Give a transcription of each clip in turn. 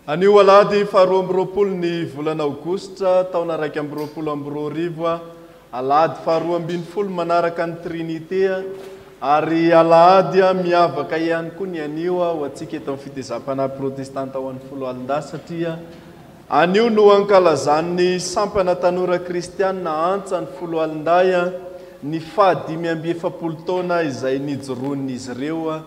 Anio alady faharoa amby roapolo ny volana aogositra taona raiky amby roapolo amby roa arivo alady faharoa ambin'ny folo manaraka ny trinité ary alady miavaka ihany koa ny anio ho antsika eto amin'ny fitezam-panahy protestanta ao an'ny folo alin-dahy satria anio no ankalazan'ny sampana tanora kristianina antsa ny folo alin-dahy ny fahadimy amby efapolo taona izay nijoroan'izy ireo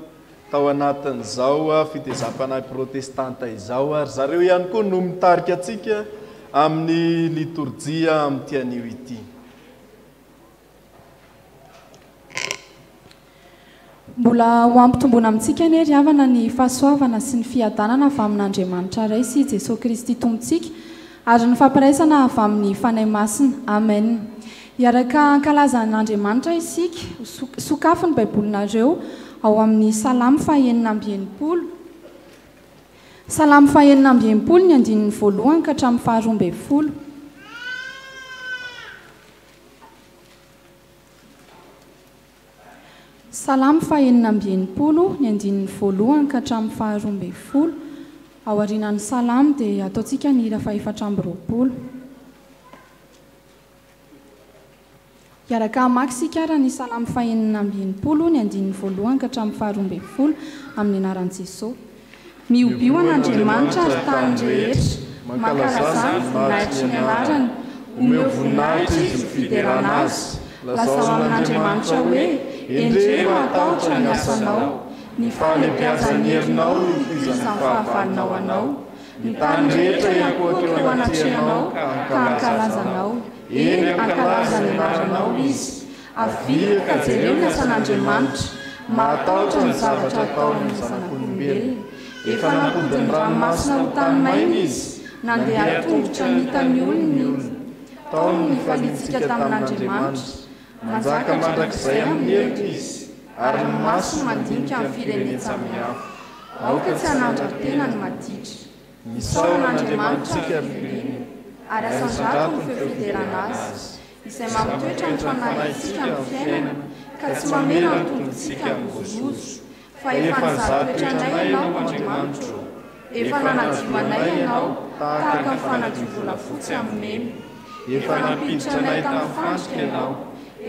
tao anatin'izao fitezam-panahy protestanta izao ary zareo ihany koa no mitarika atsika amin'ny liturgia amin'ity anio ity. Mbola ho ampitombona amintsika ny ry havana ny fahasoavana sy ny fiadanana avy amin'Andriamanitra iray sy Jesosy Kristy tompontsika ary ny fampiraisana avy amin'ny fanahy masina. Amen. Iaraka ankalazan'Andriamanitra isika sokafiny baibolinareo ao amin'ny salamy fahaenina amby enimpolo. Salamy fahaenina amby enimpolo ny andinin'ny voalohany ka hatramin'ny faharoa amby folo. Salamy fahaenina amby enimpolo ny andinin'ny voalohany ka hatramin'ny faharoa amby folo. Ao aorianan'ny salamy dia ataontsika ny hira fahaefatra amby roapolo. Iaraka mamaky isika ary ny salamy fahaenina amby enimpolo ny andinin'ny voalohany ka hatramin'ny faharoa amby folo amin'ny anaran'i Jesosy. Miobio an'Andriamanitra ary tany rehetra, mankalazany voninahitry ny anarany, omeo voninahitra izy fiderana azy. Lazao amin'Andriamanitra hoe endreo atahotra ny asanao, ny fahalebiazany herinao izany fahafalinao anao, ny tany rehetra iakoaka eo anatrehanao ka ankalazanao. Eny ankalazany anaranao izy, avia ka jereo ny asan'Andriamanitra, mahatahotra ny zavatra atao amin'ny zanak'olombelona. Efa nampodiny ranomasina ho tany maina izy, nandeha tongotra nitany olona, taony ny falitsika tamin'Andriamanitra. Manjaka mandrakizay amin'ny hevitra izy, ary ny maso mandinika amin'ny firenena samihafa. aoka tsy hanandrantena ny maditra misaoran'andriamanitra vireny ary asandrato ny feofederana azy izay mampitoetra ny fanahintsika ny fiainana ka tsy mamena ny tondrontsika ny vozozo fa efa nizatoetranay ianao andriamanitra efa nanadioanay ianao tahaka ny fanadiovolafotsy amin'eny efa nampiditra anay tamin'ny fandrika ianao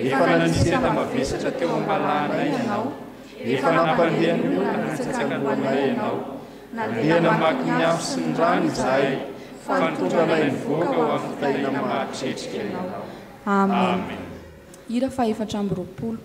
efa nanisena mavesatra teo ambalahanay ianao efa nampalehan'ny olona nitsakalohanay ianao nandeha namaky ny afo sy ny rano izahay fa nitondranay nivoaka ho amin'ny fitahiana mahatretrika ianao. Amen. Hira fa 420.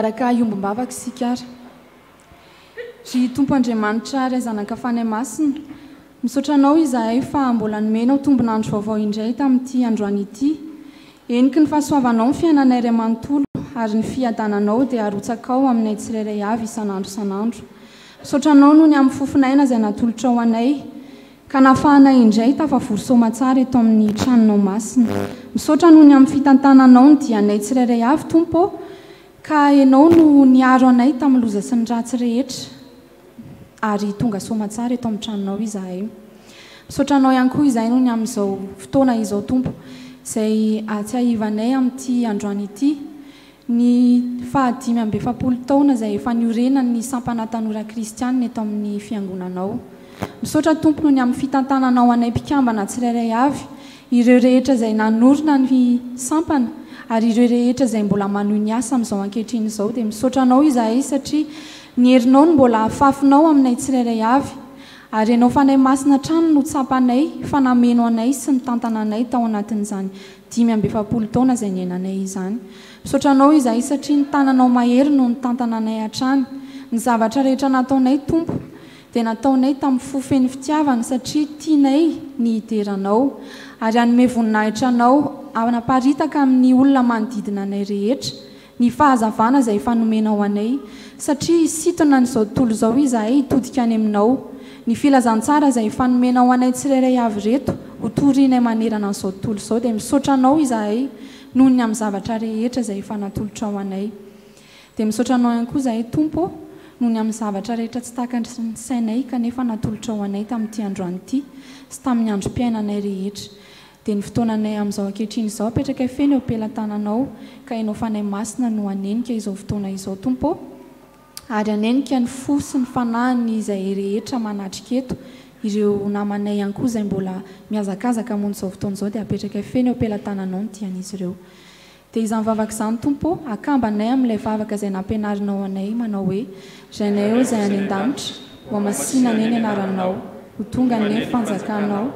Araka iombom-bavaka isika ary ry Tompo Andriamanitra ry zanak'afanay masina misaotra anao izahay fa mbola nomenao tombonandro vaovao indray tamin'ity androany ity eniky ny fahasoavanao ny fiainanay ray manontolo ary ny fiadananao dia arotsakao aminay tsirairay avy isan'andro isan'andro misaotra anao noho ny amin'ny fofinaina izay natolotra ao anay ka nafahanay indray tafavorosoama tsara eto amin'ny tranonao masina misaotra noho ny amin'ny fitantananao ny dianay tsirairay avy Tompo ka ianao no niaro anay tamin'ny loza sy ny ratsy rehetra ary tonga soama tsara eto amin'ny tranonao izahay misaotra anao ihany koa izahay noho ny amin'izao fotoana izao Tompo izay tsy ahivanay amin'ity androany ity ny 5 taona izay efa niorena ny sampana tanora kristianina eto amin'ny fiangonanao misaotra Tompo noho ny amin'ny fitantananao anay mpikambana tsirairay avy ireo rehetra izay nanorona ny sampana ary ireo rehetra izay mbola manohy ny asa amin'izao ankehitriny izao dia misaotra anao izahay satria ny herinao no mbola afafinao aminay tsirairay avy ary ianao fanay masina trano no tsapanay fa nameno anay sy ny tantana anay tao anatin'izany 5 taona izay niainanay izany misaotra anao izahay satria ny tananao mahery no ny tantana anay hatrany ny zavatra rehetra nataonay Tompo dia nataonay tamin'ny fofeny fitiavana satria tianay ny hiteranao ary anome voninahitra anao anaparitaka amin'ny olona manodidina anay rehetra ny fahazavana izay fanomenao anay satria sitona n'izao tontolo izao izahay hitodika any aminao ny filazantsara izay fanomenao anay tsirairay avy reto ho torianay manerana an'izao tontolo izao dia misaotra anao izahay noho ny amin'ny zavatra rehetra izay efa natolotra ao anay. Dia misaotra anao ihany koa izahay tompo noho ny amin'ny zavatra rehetra tsy tahaka ny sainay kanefa natolotra ao anay tamin'ity androany ity sy tamin'ny androm-piainanay rehetra. Dia ny fotoananay amin'izao ankehitriny izao apetraka feno eo am-pelantananao ka ianao fanay masina no hanenika izao fotoana izao tompo, ary hanenika ny fo sy ny fanahiny izay rehetra manatrika eto, ireo namanay ihany koa izay mbola mihazakazaka hamonjy izao fotoana izao dia apetraka feno eo am-pelantananao ny tian'izy ireo. Dia izany vavaka izany tompo, akambanay amin'ilay vavaka izay nampianarinao anay manao hoe rainay eo izay any an-danitra, ho amasina ny eny anaranao, ho tonga ny fanjakanao,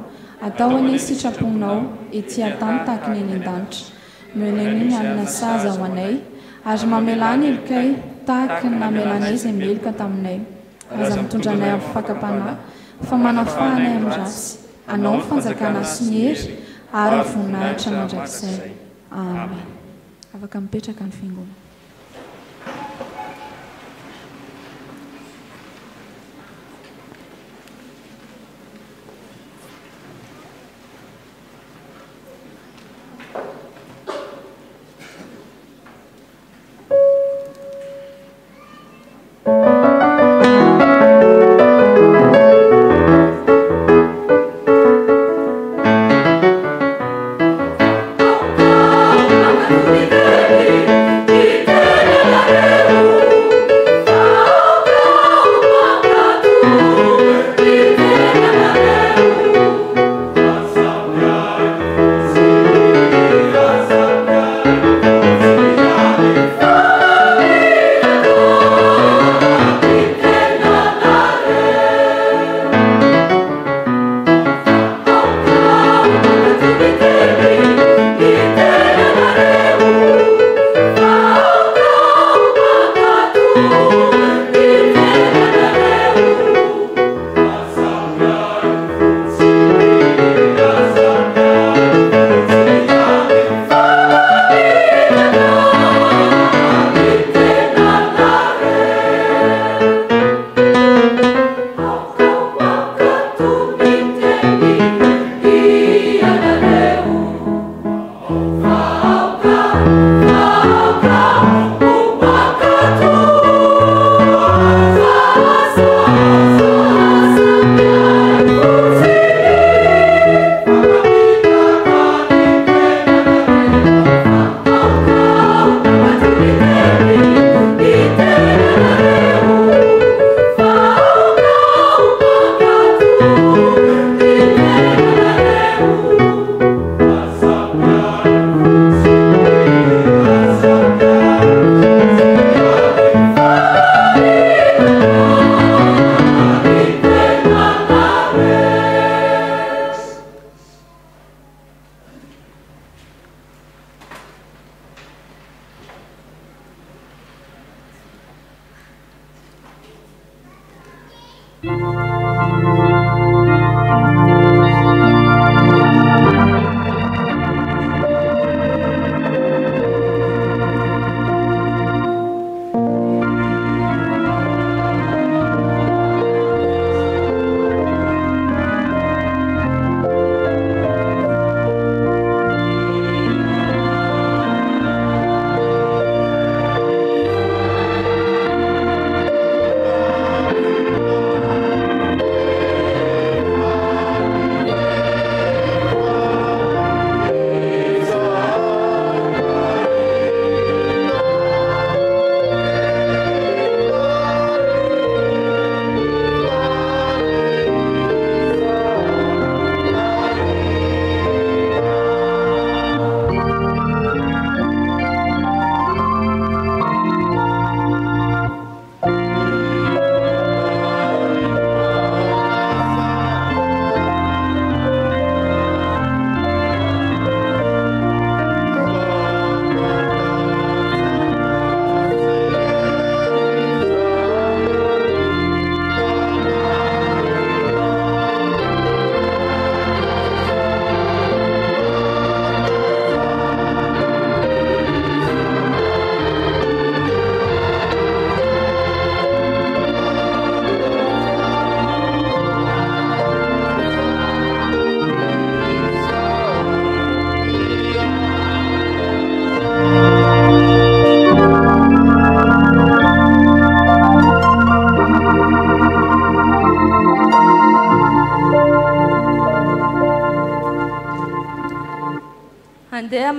atao any sitraponao ety an-tany tahaka ny eny an-danitra, meneny ny anina saza ho anay, ary mamelany elokay tahaka ny namelanay izay meloka taminay. Aza mitondranay amin'ny fakapanahy, fa manafahanay amin'ny rasy, anao ny fanjakana sy ny hery, ary ny voninahitra mandrakizay. Amen. Afaka mipetraka ny fiangonana.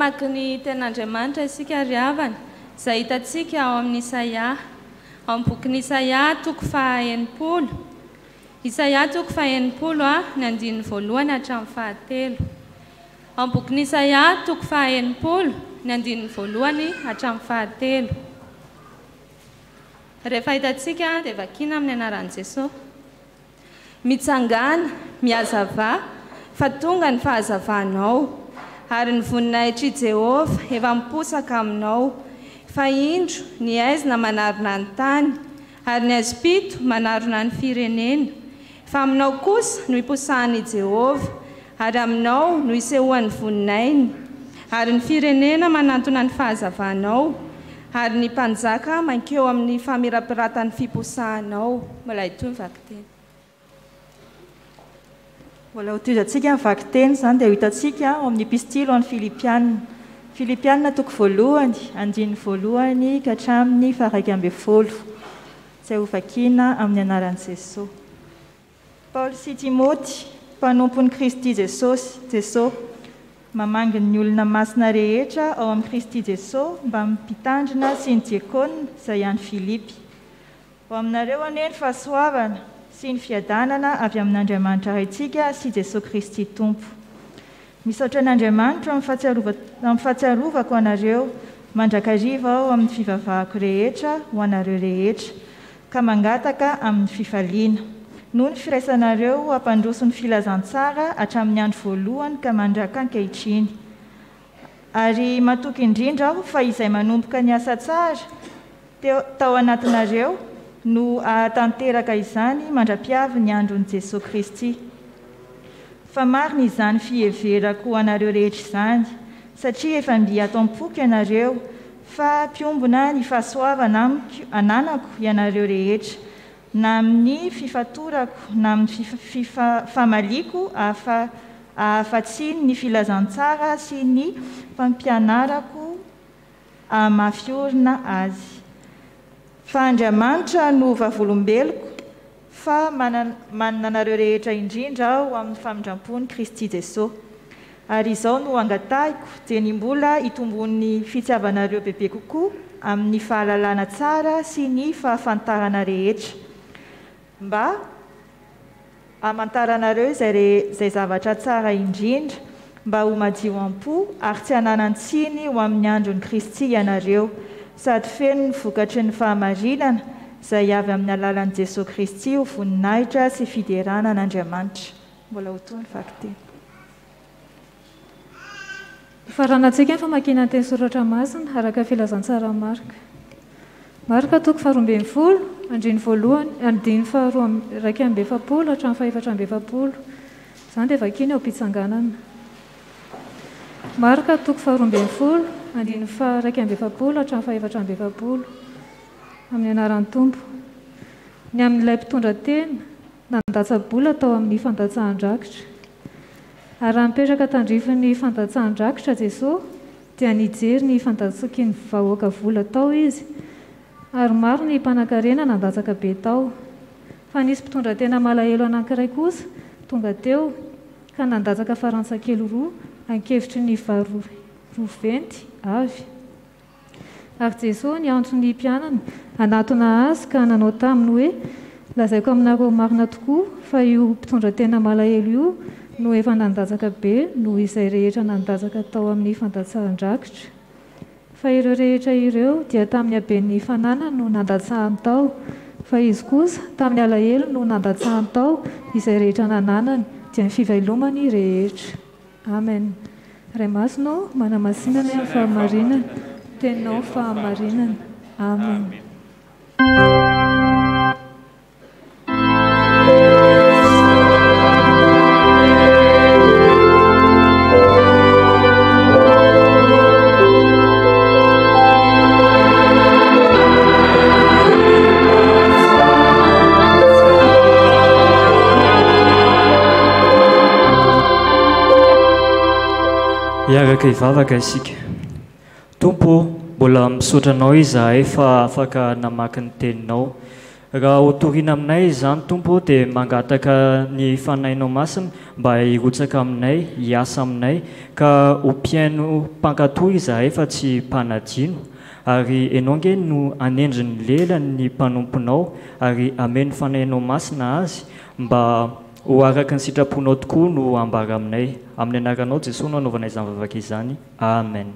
mamaky ny ten'Andriamanitra isika ry havana izay hitantsika ao amin'ny Isaia, ao amin'ny bokin'ny Isaia toko faha-enipolo. Isaia toko faha-enipolo ny andininy voalohany hatramin'ny fahatelo. Ao amin'ny bokin'ny Isaia toko faha-enipolo ny andininy voalohany hatramin'ny fahatelo. Rehefa hitantsika dia vakiana amin'ny anaran'i Jesosy. Mitsangana, mihazava, fa tonga ny fahazavanao, ary ny voninahitry Jehova efa miposaka aminao. Fa indro ny aizina manarona ny tany, ary ny azopito manarona ny firenena. Fa aminao kosa no iposahan'i Jehova, ary aminao no isehoan'ny voninainy, ary ny firenena manantona ny fahazavanao, ary ny mpanjaka mankeo amin'ny famirapiratany fiposahanao. Mbola itoy ny vakiteny. Mbola hotoizantsika ny vakiteny izany dia hitantsika ao amin'ny epistily ho an'ny Filipianina. Filipianina toko voalohany, andininy voalohany ka hatramin'ny faha-raika amby folo. Izay ho vakiana amin'ny anaran'i Jesosy. Paoly sy Timoty, mpanompon'i Kristy Jesosy, mamanginy ny olona masina rehetra ao amin'ny Kristy Jesosy mba mipitandrina sy ny diakonina izay any Filipy. Ho aminareo anie ny fahasoavana sy ny fiadanana avy amin'Andriamanitra raintsika sy Jesosy Kristy Tompo. Misaotra an'Andriamanitra amin'ny fahatsiarovako anareo mandrakariva ao amin'ny fivavahako rehetra ho anareo rehetra, ka mangataka amin'ny fifaliana. Noho ny firaisanareo hampandroso ny filazantsara hatramin'ny andro voalohany ka mandraka ankehitriny. Ary matoky indrindra aho fa izay manomboka ny asa tsara tao anatinareo no ahatanteraka izany mandra-piavy ny andron'i Jesosy Kristy. Fa marina izany fiheverako anareo rehetra izany, satria efa mby atao am-poky ianareo, fa mpiombona ny fahasoavana ananako ianareo rehetra, na amin'ny fifatorako, na amin'ny famaliako ahafatsiny ny filazantsara sy ny fampianarako amafiorina azy. Fa Andriamanitra no vavolombeloko, fa manana anareo rehetra indrindra aho amin'ny famindrampony Kristy Jesosy. Ary izao no angatahiko dia ny mbola itombon'ny fitiavanareo bebe kokoa amin'ny fahalalana tsara sy ny fahafantarana rehetra, mba amantaranareo izay zavatra tsara indrindra, mba ho madio am-po ary tsy hananantsiny ho amin'ny andron'i Kristy ianareo, sady feno ny vokatry ny fahamarinana izay avy amin'ny alalan'i Jesosy Kristy ho voninahitra sy fiderana an'Andriamanitra. Mbola ho toy ny vakiteny. Faranantsika ny famakiana teny soratra masina araka filazantsara Marka toko faharoa folo, andiny voalohany, andiny faharoa raika amby efapolo hatramin'ny fahaefatra amby efapolo. Izany dia vakiana ao am-pitsanganana. Marka toko faharoa folo, andiny raika amby efapolo hatramin'ny fahaefatra amby efapolo. Amin'ny anaran'ny Tompo. Ny amin'ilay mpitondra tena nandatsabola tao amin'ny fandatsahan-drakitra. Ary raha mipetraka tandrifin'ny fandatsahan-drakitra Jesosy dia nijery ny fandatsaky ny vahoaka vola tao izy, ary maro ny mpanankarena nandatsaka be tao. Fa nisy mpitondra tena malahelo anankiray kosa tonga teo ka nandatsaka farantsakely roa ankevitry ny varoventy avy. Ary Jesosy niantso ny mpianany hanatona azy ka nanao taminy hoe, lazaiko aminareo marina tokoa fa io mpitondra tena malahelo io no efa nandatsaka be noho izay rehetra nandatsaka tao amin'ny fandatsahan-drakitra. Fa ireo rehetra ireo dia tamin'ny haben'ny fananana no nandatsahany tao, fa izy kosa tamin'ny alahelo no nandatsahany tao izay rehetra nananany dia ny fivelomany rehetra. Amen. Ray masonao manamasinana amin'ny fahamarinana, teninao fahamarinana. Amen. Iaraka ivavaka isika. Tompo, mbola misaotra anao izahay fa afaka namaky ny teninao. raha hotoriana aminay izany tompo dia mangataka ny fanahinao masina mba hirotsaka aminay hiasa aminay ka hompiaino mpankatoy izahay fa tsy mpanadino ary ianao nge no anendriny lela ny mpanomponao ary ameno fanahinao masina azy mba ho araka ny sitraponao tokoa no ambara aminay amin'ny anaranao Jesosy no anaovanay izany vavaka izany amen.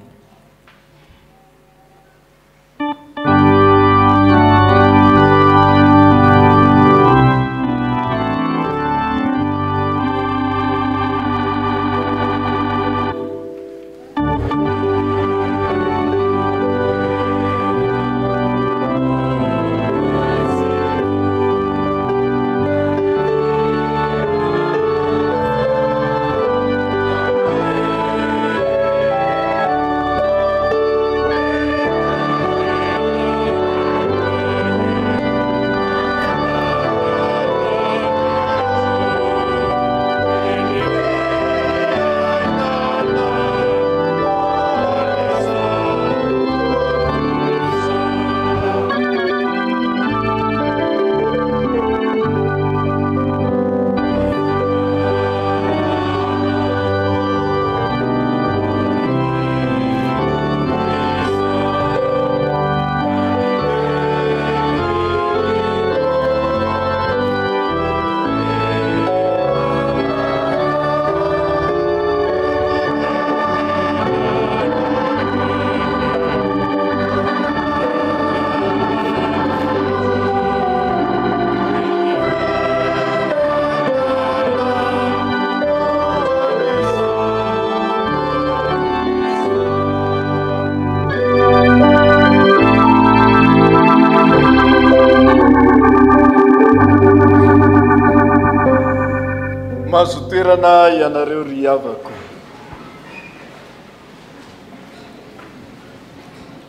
Mahazo toerana ianareo ry havako.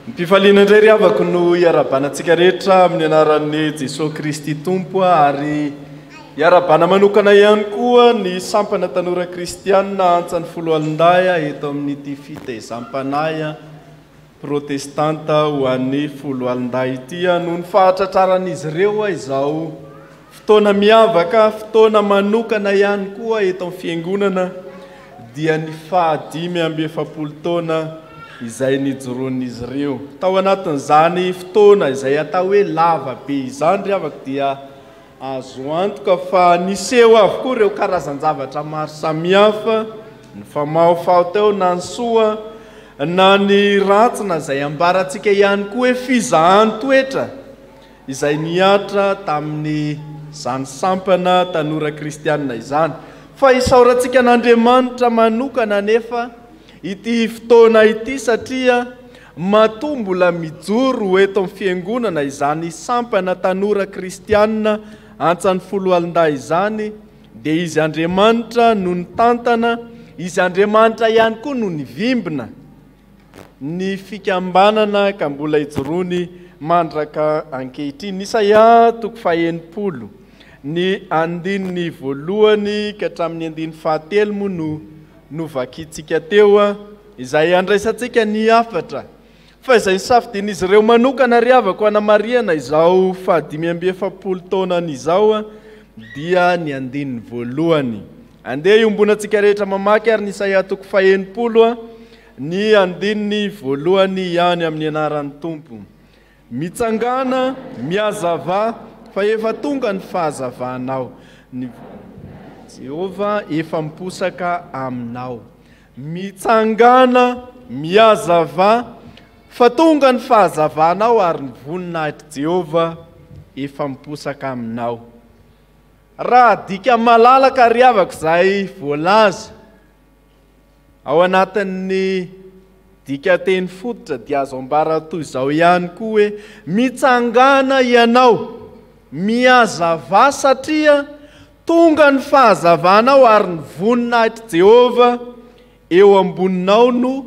Mpifaliana indray ry havako no iarabanantsika rehetra amin'ny anaran'ny Jesosy Kristy Tompo ary iarabana manokana ihany koa ny sampana tanora kristianina antsany folo alindaya eto amin'ity fitaizam-panahy protestanta ho an'ny folo alinday ity no ny fahatratraran'izy ireo izao fotoana miavaka fotoana manokana ihany koa eto amin'ny fiangonana dia ny 570 taona izay nijoroan'izy ireo. Tao anatin'izany fotoana izay atao hoe lava be izany ry havako dia azo antoka fa niseho avokoa ireo karazan-javatra maro samihafa, ny famahofao teo na ny soa na ny ratsina izay ambarantsika ihany koa hoe fizahany toetra izay niatra tamin'ny zany sampana tanora kristianina izany. Fa isaorantsika an'Andriamanitra manokana nefa ity fotoana ity satria matombola mijoro eto amin'ny fiangonana izany sampana tanora kristianina antsany folo alinday izany dia izy Andriamanitra no ny tantana, izy Andriamanitra ihany koa no ny vimbina ny fikambanana ka mbola ijorony mandraka ankehitriny. Isaia 9:90 ny andininy voalohany ka hatramin'ny andininy 7 moa no vakitsika teo izay andraisantsika ny afatra fa izay nisafidin'izy ireo manokana ry havako anamariana izao 570 taonan'izao dia ny andininy voalohany. Andeha iombonantsika rehetra mamaky ary ny Isaia 9:90 ny andininy voalohany ihany amin'ny anaran'ny Tompo. Mitsangana miazava fa efa tonga ny fahazavanao, ny Jehova efa miposaka aminao. Mitsangana miazava fa tonga ny fahazavanao ary ny voninahitry Jehova efa miposaka aminao. Raha dika malalaka ry havako izay voalaza ao anatin'ny dika teny fototra dia azo ambara toy izao ihany koa hoe mitsangana ianao miazava satria tonga ny fahazavanao ary ny voninahitry Jehova eo amboninao no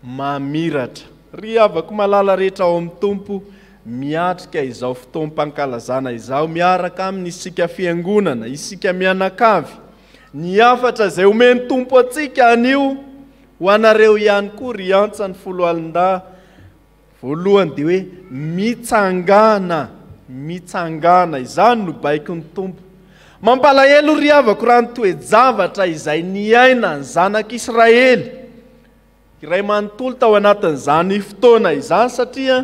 mamiratra. Ry havako malala rehetra ao amin'ny Tompo miatrika izao fotoam-pankalazana izao miaraka amin'ny isika fiangonana, isika mianakavy. Ny afatra izay omeny Tompo atsika anio ho anareo ihany koa ry antsany folo alinda voalohany dia hoe mitsangana mitsangana izany no baiky ny tompo. Mampalahelo ry havako raha ny toe-javatra izay niaina ny zanak'Israely iray manontolo tao anatin'izany fotoana izany, satria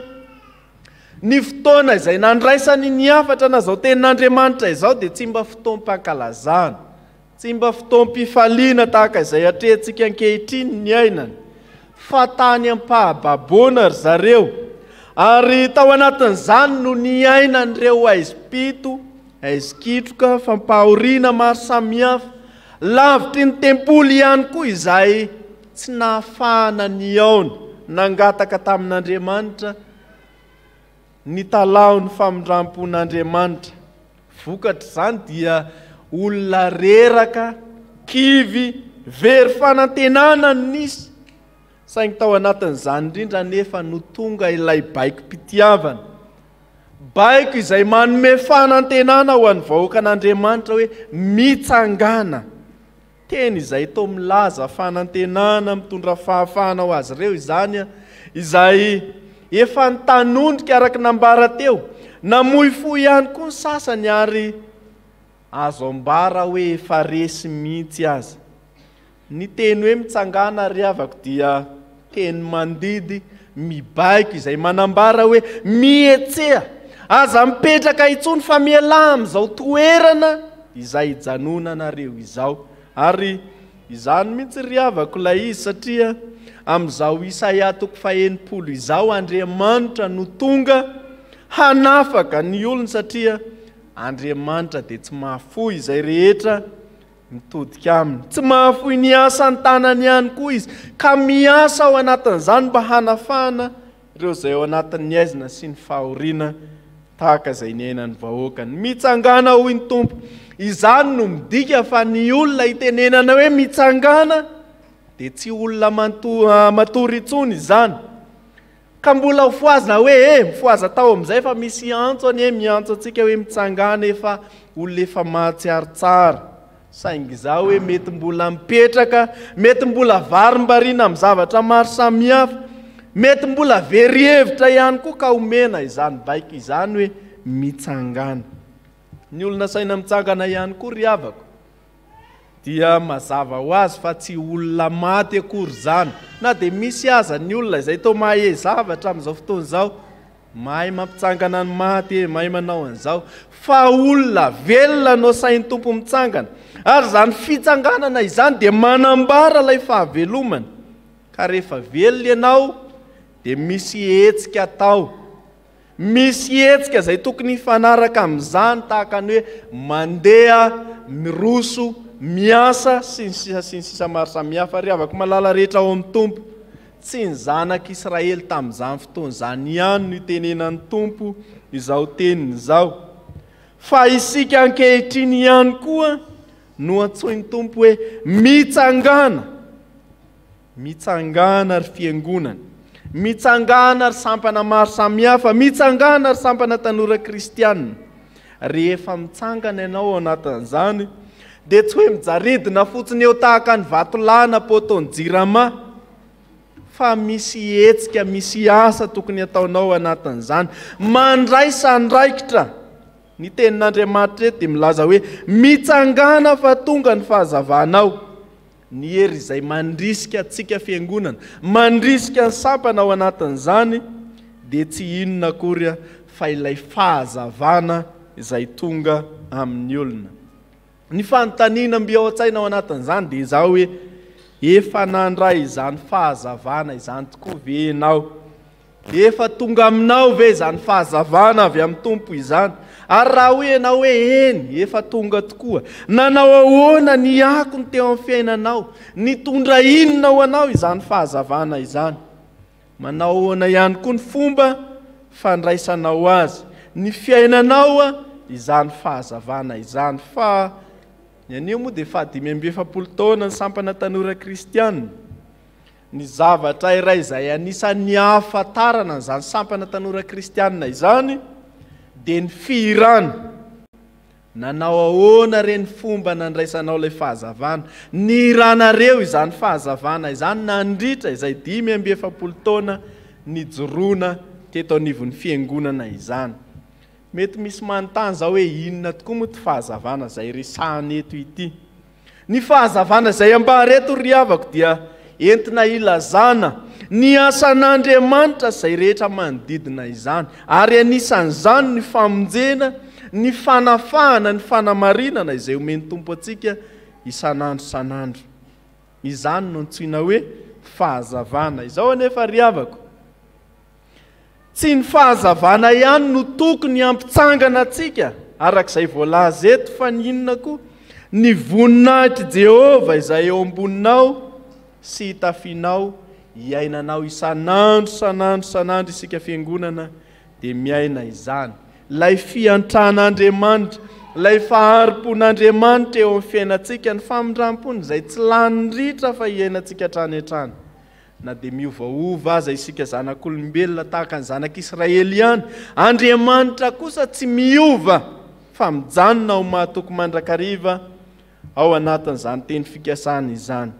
ny fotoana izay nandraisany niafatra na zao tenin'Andriamanitra izao dia tsy mba fotoam-pankalazana, tsy mba fotoam-pifaliana tahaka izay atrehantsika ankehitriny ny ainany, fa tany ampahababona ry zareo. Ary tao anatin'izany no niainan'ireo aiza-pito, aiza-kitroka, fampahoriana maro samihafa, lavitry ny tempoly ihany koa izay tsy nahafahana ny aona nangataka tamin'Andriamanitra ny talao ny famindrampon'Andriamanitra. Vokatra izany dia olona reraka, kivy, very fanantenana nisy. Saingy tao anatin'izany indrindra nefa no tonga ilay baiko mpitiavana, baiko izay manome fanantenana ho an'ny vahoaka an'Andriamanitra hoe mitsangana. Teny izay toa milaza fanantenana mitondra fahafahana ho azy ireo izany, izay efa nitanondrika araka nambara teo, namoy fo ihany koa ny sasany ary azo ambara hoe efa resy mihitsy aza. Ny teny hoe mitsangana ry havako dia teny mandidy mibaiko izay manambara hoe mietsea, aza mipetraka itsony fa miala amin'izao toerana izay ijanonanareo izao. Ary izany mihitsy ry havako ilay izy, satria amin'izao Isaia 40 izao Andriamanitra no tonga hanafaka ny olona, satria Andriamanitra dia tsy mahafoy izay rehetra mitodika aminy, tsy mahafoy ny asa ny tanany ihany koa izy, ka miasa ao anatin'izany mba hanafana ireo izay ao anatin'ny aizina sy ny fahoriana tahaka izay niainan'ny vahoakany. Mitsangana hoy ny tompo. Izany no midika fa ny olona itenenana hoe mitsangana dia tsy olona matory intsony izany, ka mbola hofoazina hoe mifoaza tao amin'izay fa misy antso any, miantso antsika hoe mitsangana efa olona efa mahatsiaro tsara. Saingy izao hoe mety mbola mipetraka, mety mbola varim-bariana amin'ny zavatra maro samihafa, mety mbola very hevitra ihany koa ka omena izany baiko izany hoe mitsangana. Ny olona saina mitsangana ihany koa ry havako dia mazava ho azy fa tsy olona maty akory izany, na dia misy aza ny olona izay toa mahay zavatra amin'izao fotoana izao, mahay mampitsangana ny maty, mahay manao an'izao, fa olona velona no sain'ny tompo mitsangana. Ary izany fitsanganana izany dia manambara ilay fahavelomana, ka rehefa velona ianao dia misy hetsika atao, misy hetsika izay tokony hifanaraka amin'izany, tahaka ny hoe mandeha, miroso, miasa sy ny sisa maro samihafa. Ry havako malala rehetra ao amin'ny tompo, tsy ny zanak'Israely tamin'izany fotoana izany ihany no itenenan'ny tompo izao teniny izao, fa isika ankehitriny ihany koa no antsoin'ny tompo hoe mitsangana. Mitsangana ry fiangonana, mitsangana ry sampana maro samihafa, mitsangana ry sampana tanora kristianina. Rehefa mitsangana ianao ao anatin'izany dia tsy hoe mijaridina fotsiny eo tahaka ny vatolana poton'ny jirama, fa misy hetsika, misy asa tokony ataonao anatin'izany, mandray sandraikitra. Ny tenin'Andriamanitra eto dia milaza hoe mitsangana fa tonga ny fahazavanao. Ny hery izay mandrisika antsika fiangonana, mandrisika ny sampana ao anatin'izany dia tsy inona akory fa ilay fahazavana izay tonga amin'ny olona. Ny fanontaniana mby ao an-tsaina ao anatin'izany dia izao hoe efa nandray izany fahazavana izany tokoa ve ianao? Efa tonga aminao ve izany fahazavana avy amin'ny tompo izany? Ary raha hoe ianao hoe eny, efa tonga tokoa, nanao ahoana ny akony teo amin'ny fiainanao? Nitondra inona ho anao izany fahazavana izany? Manao ahoana ihany koa ny fomba fandraisanao azy, ny fiainanao izany fahazavana izany? Fa ny anio moa dia fa 570 taona ny sampana tanora kristianina. Ny zavatra iray izay anisan'ny ahafantarana izany sampana tanora kristianina izany dia ny fihirana. Nanao ahoana reny fomba nandraisanao ilay fahazavana? Nihiranareo izany fahazavana izany nandritra izay 570 taona nijoroana teto anivon'ny fiangonana izany. mety misy manontany zao hoe inona tokoa moa ty fahazavana zay resahana eto ity. Ny fahazavana zay ambareto ry havako dia entina ilazana ny asan'Andriamanitra zay rehetra manodidina izany, ary anisan'izany ny famonjena, ny fanafahana, ny fanamarinana izay omeny Tompo atsika isan'andro san'andro. Izany no antsoina hoe fahazavana. Izao anefa ry havako, tsy ny fahazavana ihany no tokony hampitsangana atsika, arak'izay voalaza eto, fa ny inona koa ny voninahitry Jehova izay eo amboninao sy hitafianao, iainanao isan'andro isika fiangonana dia miaina izany. Lay fiantran'Andriamanitra, lay faharim-pon'Andriamanitra eo amin'ny fiainantsika, ny famindram-pony izay tsy lany ritra fa iainantsika hatrany hatrany. Na dia miovaova aza isika zanak'olombelona tahaka ny zanak'Israely ihany, Andriamanitra kosa tsy miova fa mijanona ao mahatoko mandrakariva ao anatin'izany teny fikasana izany.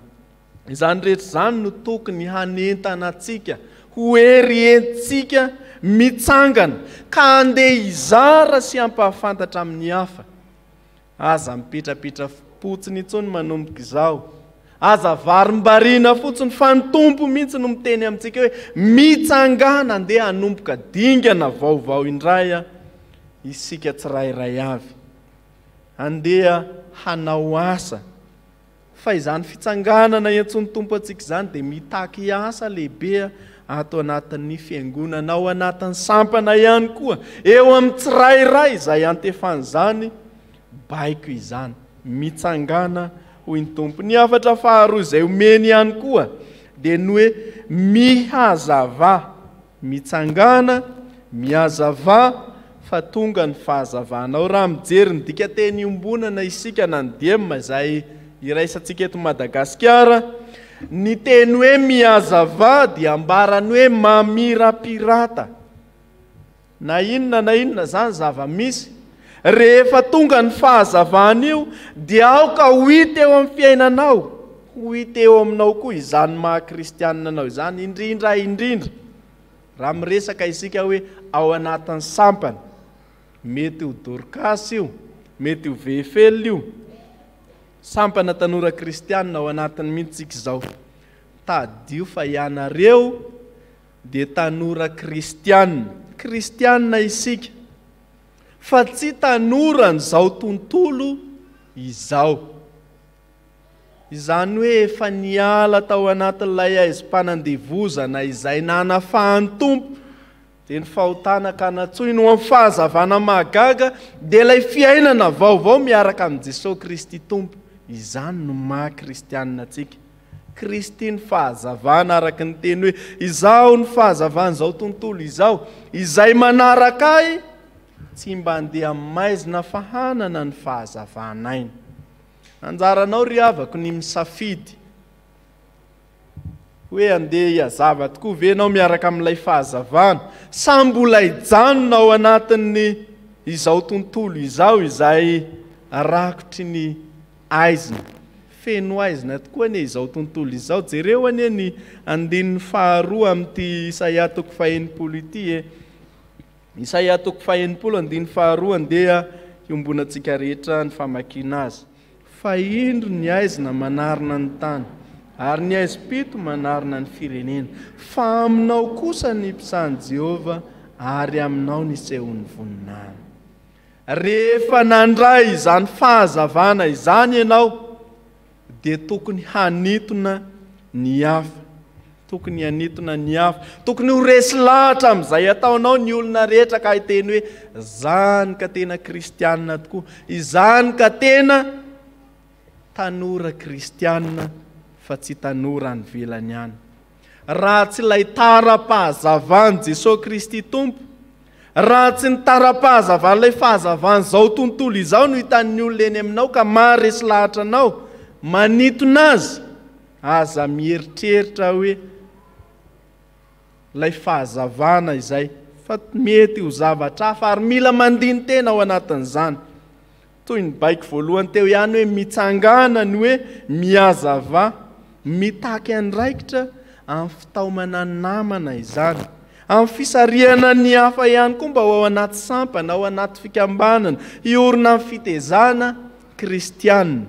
Izany rehetra izany no tokony hanentana atsika, ho herientsika mitsangana ka andeha hizara sy hampahafantatra amin'ny hafa. Aza mipetrapitra fotsiny intsony manomboka izao, aza varim-bariana fotsiny fa ny Tompo mihitsy no miteny amintsika hoe mitsangana, andeha hanomboka dingana vaovao indray isika tsirairay avy, andeha hanao asa. Fa izany fitsanganana iantsony Tompo atsika izany dia mitaky asa lehibe ato anatin'ny fiangonana, ao anatin'ny sampana ihany koa, eo amin'ny tsirairay izay antefan'izany baiko izany, mitsangana hoy ny Tompo. Ny hafatra faharoa izay omeny ihany koa dia ny hoe mihazava, mitsangana, mihazava fa tonga ny fahazavanao. Raha mijery ny dikateny iombonana isika na ny dema izay iraisantsika eto Madagasikara, ny teny hoe mihazava dia ambarany hoe mamirapirata. Na inona zany zava-misy, rehefa tonga ny fahazavana io dia aoka ho hita eo amin'ny fiainanao, ho hita eo aminao koa izany maha-kristianina anao izany, indrindra. Raha miresaka isika hoe ao anatin'ny sampana, mety ho Dorcas io, mety ho Vefel io, sampana tanora kristianina ao anatin'ny mihitsika izao. Tadio fa ianareo dia tanora kristianina isika, fa tsy tanora n'izao tontolo izao. Izany hoe efa niala tao anatin'ilay aizim-panandevozana izay nanafahan'ny Tompo, dia ny fahotana ka natsoina ho amin'ny fahazavana mahagaga dia ilay fiainana vaovao miaraka amin'ny Jesosy Kristy Tompo. Izany no maha-kristianina atsika. Kristy ny fahazavana, araka ny teny hoe izao ny fahazavana izao tontolo izao, izay manaraka ahy tsy mba andeha maizina fahanana ny fahazavana ainy. Anjaranao ry havako ny misafidy hoe andeha hiazava tokoa ve ianao miaraka amin'ilay fahazavana, sa mbola hijanona ao anatin'ny izao tontolo izao izay rakotry ny aizina, feno aizina tokoa ane izao tontolo izao. Jereo ane ny 2 amin'ity Isaia 1:7 ity, Isaia 1:7 andeha hiombonantsika rehetra ny famakiana azy. Fa indro ny aizina manarina ny tany, ary ny aizim-pito manarina ny firenena, fa aminao kosa ny mpisan'ny Jehova, ary aminao ny sehon'ny voninahitra. Rehefa nandray izany fahazavana izany ianao dia tokony hanitona ny hafa, tokony ho resy lahatra amin'izay ataonao ny olona rehetra ka hiteny hoe izany ka tena kristianina tokoa, izany ka tena tanora kristianina fa tsy tanora ny velany ihany. Raha tsy ilay tara-pahazavany Jesosy Kristy Tompo, raha tsy ny tara-pahazavana ilay fahazavana izao tontolo izao no hitan'ny olona eny aminao ka maharesy lahatra anao, manitona azy, aza mieritreritra hoe ilay fahazavana izay fa mety ho zavatra hafa ary mila mandiny tena ao anatin'izany. Toy ny baiko voalohany teo ihany hoe mitsangana ny hoe mihazava, mitaky andraikitra amin'ny fitaomana namana izany, amin'ny fisariana ny hafa ihany koa mba ho ao anaty sampana ao anaty fikambanana iorina amin'ny fitezana kristianina.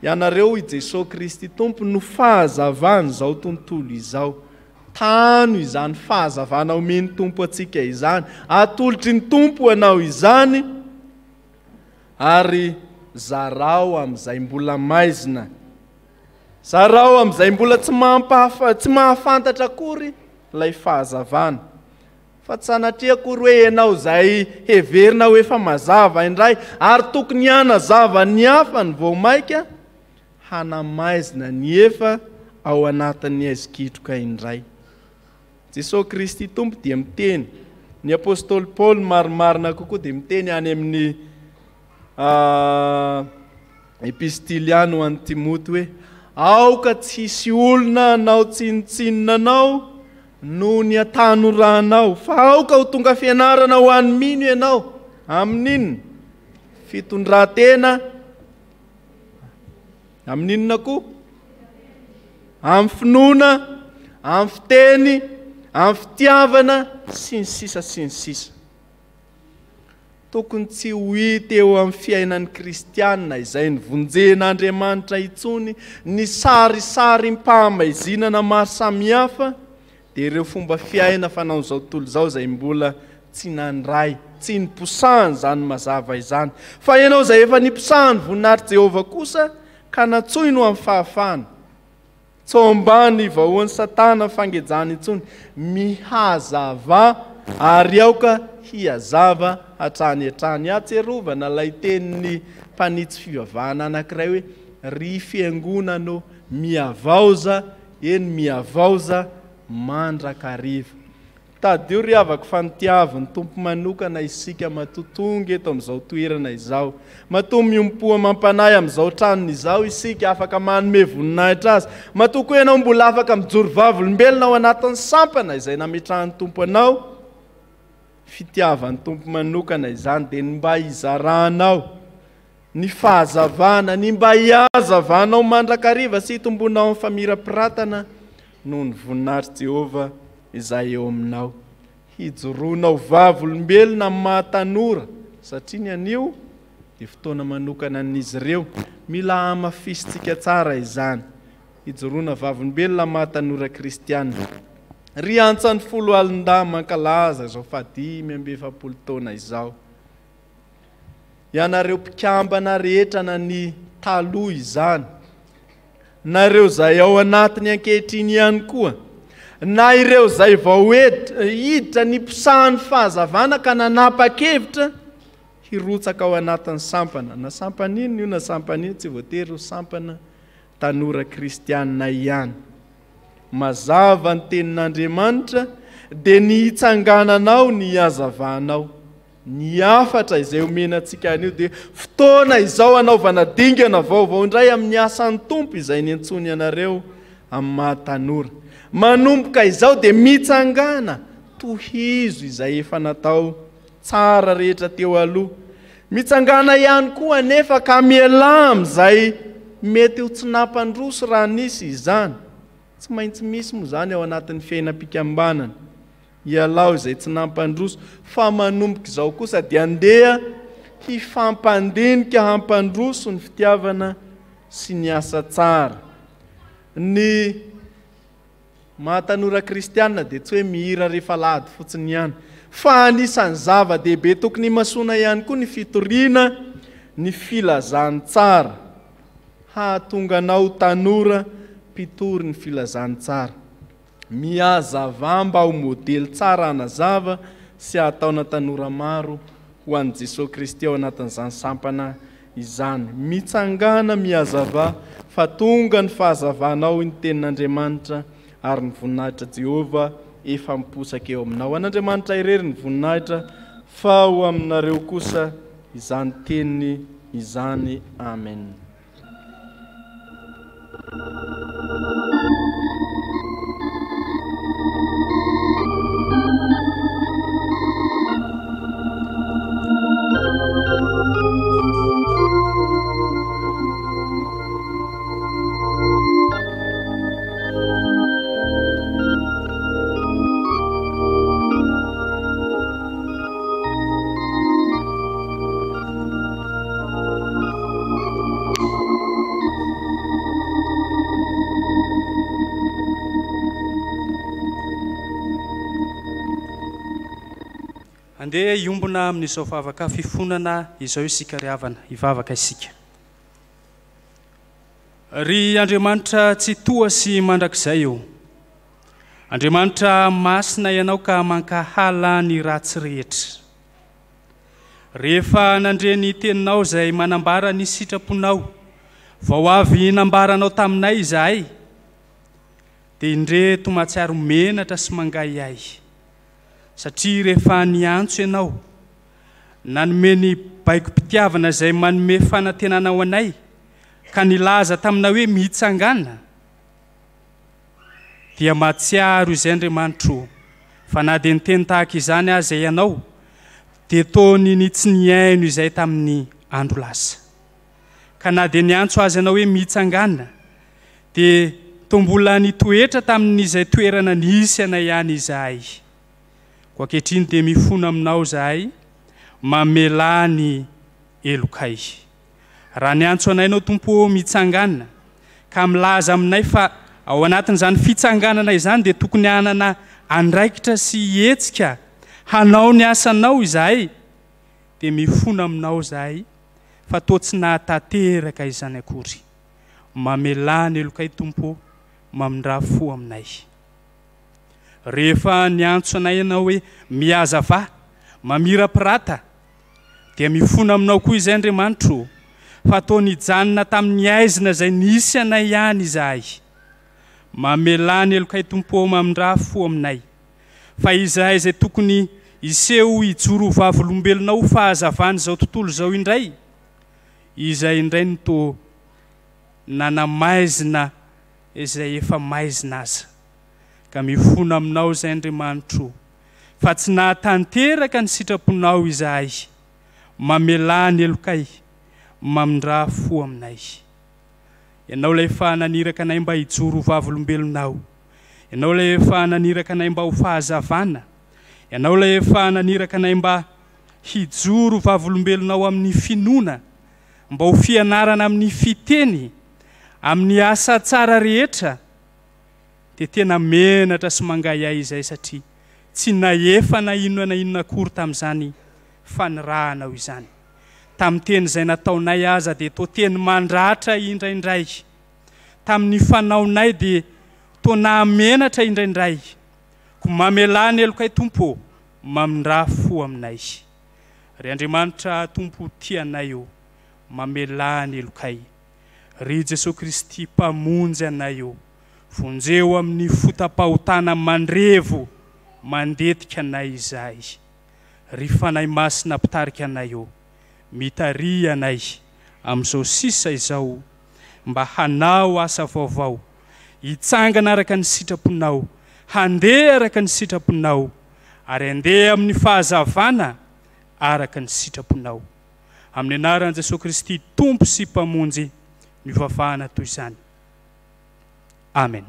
Ianareo i Jesosy Kristy tompo no fahazavana izao tontolo izao. Tano izany fahazavana omeny tompo atsika izany, atolotry ny tompo anao izany, ary zarao amin'izay mbola maizina, zarao amin'izay mbola tsy mahafantatra akory ilay fahazavana. Fa tsy sanatria akory hoe ianao izay heverina hoe efa mazava indray ary tokony hanazava ny hafa ny vao maika, hanamaizina ny efa ao anatin'ny aizikitroka indray. Jesosy Kristy tompo dia miteny, ny apôstôly Paul marimarina kokoa dia miteny any amin'ny epistily any ho an'ny Timoty hoe aoka tsy hisy olona anao tsinitsinina anao no ny atanoranao, fa aoka ho tonga fianarana ho an'ny mino ianao amin'inona fitondran-tena, amin'inona koa amin'ny finoana, amin'ny fiteny, amin'ny fitiavana sy ny sisa sy ny sisa. Tokony tsy ho hita eo amin'ny fiainan'ny kristianina izay nivonjen'Andriamanitra itsony ny sarisary mpahamaizina maro samihafa dia ireo fomba fiaina fanao izao tontolo izao izay mbola tsy nandray, tsy niposahany izany mazava izany. Fa ianao izay efa niposahany voninahitry Jehovah kosa ka natsoino amin'ny fahafahana. Tsao ambany vahoan'ny Satana fangejana itsony, mihazava ary aoka hiazava hatrany. Atserovana ilay tenin'ny mpanitsy fivavahana anankiray hoe ry fiangonana miavaoza, eny miavaoza mandrakariva. Tadio ry avaka fanitiavany tompo manokana isika matotonga eto amin'izao toerana izao. Matoa miompoa mampanahy amin'izao tranony izao isika afaka manome voninahitra azy. Matoa koa ianao mbola afaka mijoro vavolombelona ao anatin'ny sampana izay nametrahan'ny tompo anao. Fitiavan'ny tompo manokana izany dia mba hizaranao ny fahazavana, ny mba hiazavanao mandrakariva sy hitombonao amin'ny famirapiratana noho ny voninahitry Jehovah izay eo aminao. Hijoroanao vavolombelona mahatanora satria ny anio dia fotoana manokana an'izy ireo, mila amafisitsika tsara izany. Hijoroana vavolombelona mahatanora kristianina. Ry antsan'ny 10 alin-dà mankalaza izao fa 5-7 taona izao. Ianareo mpikambana rehetra na ny taloha izany, nareo izay ao anatiny ankehitriny ihany koa, na ireo izay vao hiditra ny mpisahan'ny fahazavana ka nanapa-kevitra hirotsaka ao anatin'ny sampana. Na sampana ino io na sampana ino, tsy voatery ho sampana tanora kristianina ihany. Mazava ny tenin'Andriamanitra dia ny hitsangananao ny hazavanao. Ny afatra izay omenantsika anio dia fotoana izao anaovana dingana vaovao indray amin'ny asan'ny tompo izay niantsony ianareo amin'ny mahatanora. Manomboka izao dia mitsangana tohizo izay efa natao tsara rehetra teo aloha. Mitsangana ihany koa anefa ka miala amin'izay mety ho tsy nampandroso raha nisy izany. Tsy maintsy misy moa izany ao anatin'ny fiainam-pikambanana. Ialao izay tsy nampandroso, fa manomboka izao kosa dia andeha hifampandinika hampandroso ny fitiavana sy ny asa tsara. Ny mahatanora kristianina dia tsy hoe mihira rehefa lahady fotsiny ihany, fa anisan'ny zava-dehibe tokony masona ihany koa ny fitoriana, ny filazany tsara. Hahatonga anao tanora mpitory ny filazany tsara. Mihazava mba ho modely tsara hanazava sy hataona tanora maro ho an'i Jesosy Kristy ao anatin'izany sampana izany. Mitsangana mihazava fa tonga ny fahazavanao ny tenin'Andriamanitra ary ny voninahitra Jehovah efa miposaka eo aminao. An'Andriamanitra irery ny voninahitra fa ho aminareo kosa izany teniny izany. Amen. andeha iombona amin'izao vavaka fifonana izao isika ry havana hivavaka isika. Ry Andriamanitra tsy toa sy mandrakizay eo. Andriamanitra masina ianao ka mankahala ny ratsy rehetra. Rehefa nandre ny teninao izay manambara ny sitraponao, vao avy nambaranao taminay izahay, dia indre tomatsiaro menatra sy mangay ahy. Satria rehefa niantso ianao, nanome ny baiko-pitiavana izay manome fanantenana ho anay, ka nilaza tamina hoe mihitsangana, dia mahatsiaro izay Andriamanitro, fa na dia niteny tahaka izany aza ianao, dia tony ny tsy niaino izay tamin'ny andro lasa. Ka na dia niantso azy ianao hoe mihitsangana, dia tombola nitoetra tamin'izay toerana nisy anay ihany izahay. Ko ankehitriny dia mifona aminao izahay, mamela ny elokay. Raha niantso anaynao Tompo mihitsangana, ka milaza aminay fa ao anatin'izany fitsanganana izany dia tokony hanana andraikitra sy hetsika hanao ny asanao izahay, dia mifona aminao izahay fa toa tsy nahatateraka izany akory. Mamela ny elokay Tompo, mamindra fo aminay. Rehefa niantso anay ianao hoe mihazava, mamirapirata, dia mifona aminao koa izay Andriamanitro, fa toa nijanona tamin'ny aizina izay nisy anay ihany izahay. Mamela ny elokay Tompo, mamindra fo aminay. Fa izahay izay tokony iseho hijoro vavolombelonao fahazavana izao tontolo izao indray, izay indray no toa nanamaizina izay efa maizina aza. Ka mifona aminao izay Andriamanitro, fa tsy nahatanteraka ny sitraponao izahay. Mamela ny elokay, mamindra fo aminay. Ianao ilay efa naniraka anay mba hijoro vavolombelonao, ianao ilay efa naniraka anay mba ho fahazavana, ianao ilay efa naniraka anay mba hijoro vavolombelonao amin'ny finoana, mba ho fianarana amin'ny fiteny, amin'ny asa tsara rehetra, dia tena menatra sy mangay ahy izay, satria tsy naefa na inona akory tamin'izany fanirahanao izany. Tamin'ny teny izay nataonay aza dia toa teny mandratra indraindray. Tamin'ny fanaonay dia toa nahamenatra indraindray. Ko mamela ny elokay Tompo, mamindra fo aminay. Ry Andriamanitra Tompo tianay eo, mamela ny elokay. Ry Jesosy Kristy mpamonjy anay eo, vonjeo amin'ny fotapahotana mandrevo mandetika anay izahay. Ry fanahy masina mpitarika anay eo, mitary anay amin'izao sisa izao, mba hanao asa vaovao, hitsangana araka ny sitraponao, handeha araka ny sitraponao, ary handeha amin'ny fahazavana araka ny sitraponao. Amin'ny anaran'i Jesosy Kristy Tompo sy mpamonjy, mivavahana toy izany. Amen.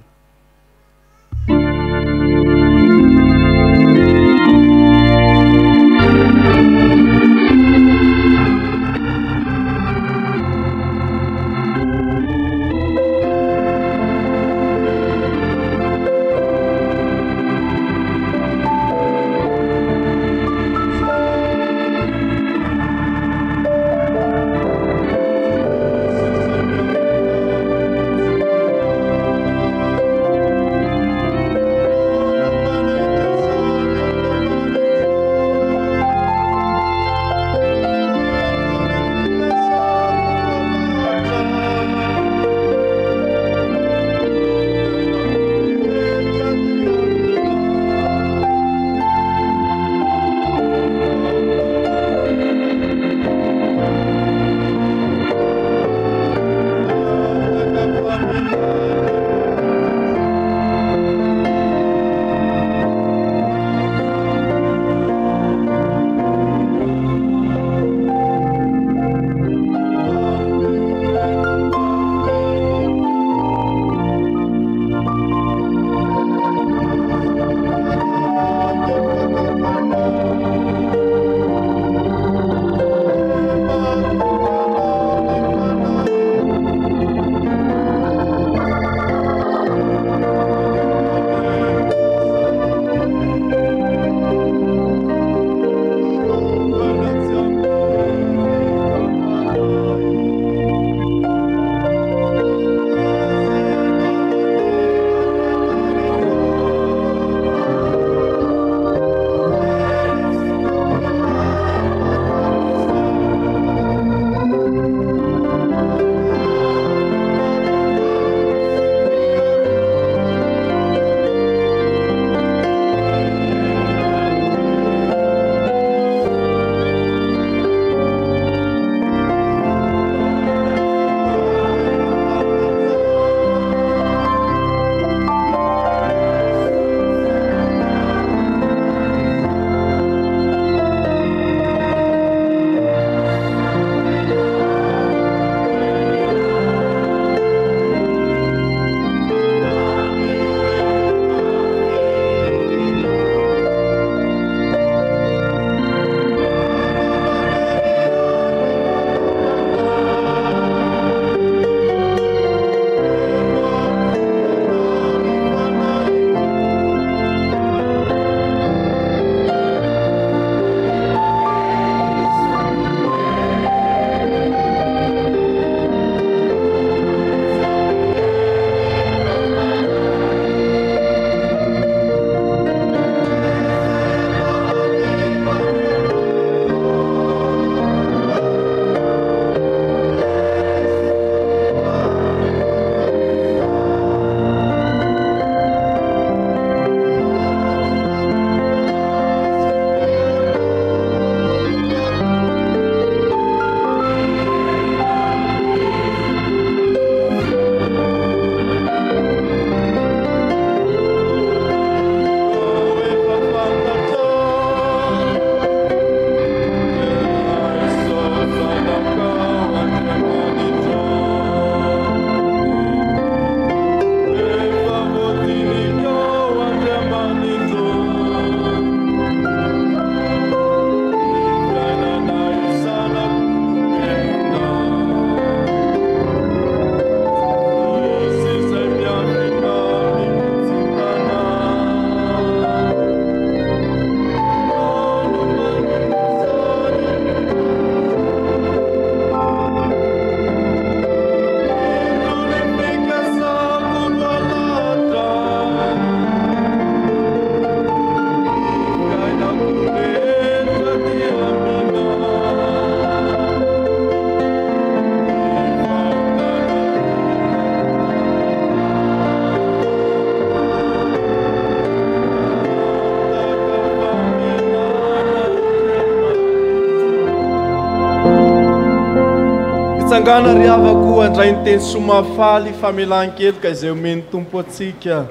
mitsangana ry avako andray ny teny somafaly famelan-kely ka izay omeny tompo atsika.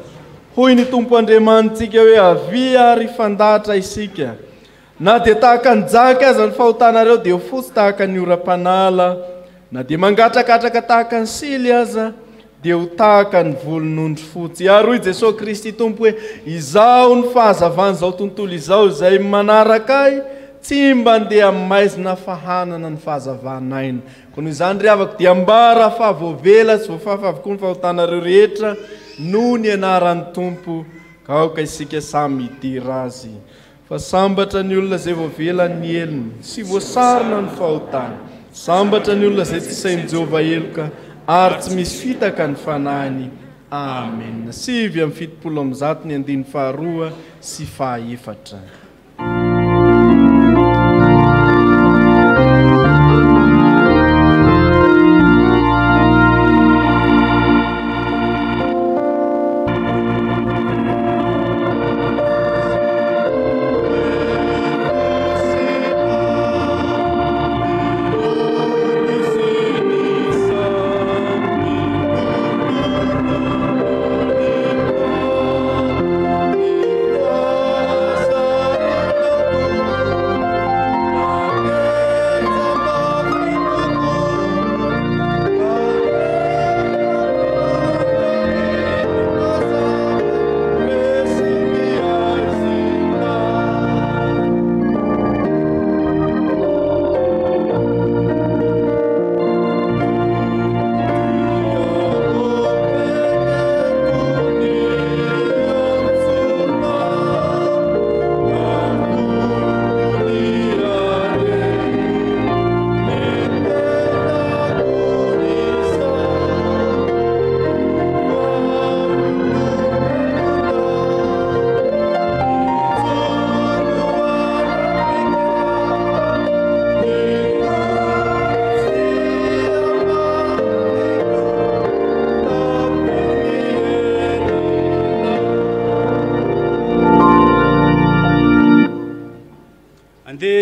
Hoy ny tompo Andriamanitsika hoe avia ary fandatra isika. Na dia tahaka ny jaka aza ny fahotanareo dia ho fotsy tahaka ny ora-panala. Na dia mangatrakatraka tahaka ny sily aza dia ho tahaka ny volon'ondry fotsy. Ary hoy Jesosy Kristy tompo hoe izao ny fahazavany izao tontolo izao izay manaraka ahy, tsy mba ndeha maizina fahanana ny fahazavanaina. Koa noho izany ry avako dia mbara fa voavela sy voafafa avokoa ny fahotanareo rehetra noho ny anaran'ny tompo ka aoka isika samy hidira azy. Fa sambatra ny olona izay voavela ny elony sy voasarona ny fahotana. Sambatra ny olona izay tsy sain'i Jehovah eloka ary tsy misy fitaka ny fanahiny. Amen. 7:70 ny 2 sy 4.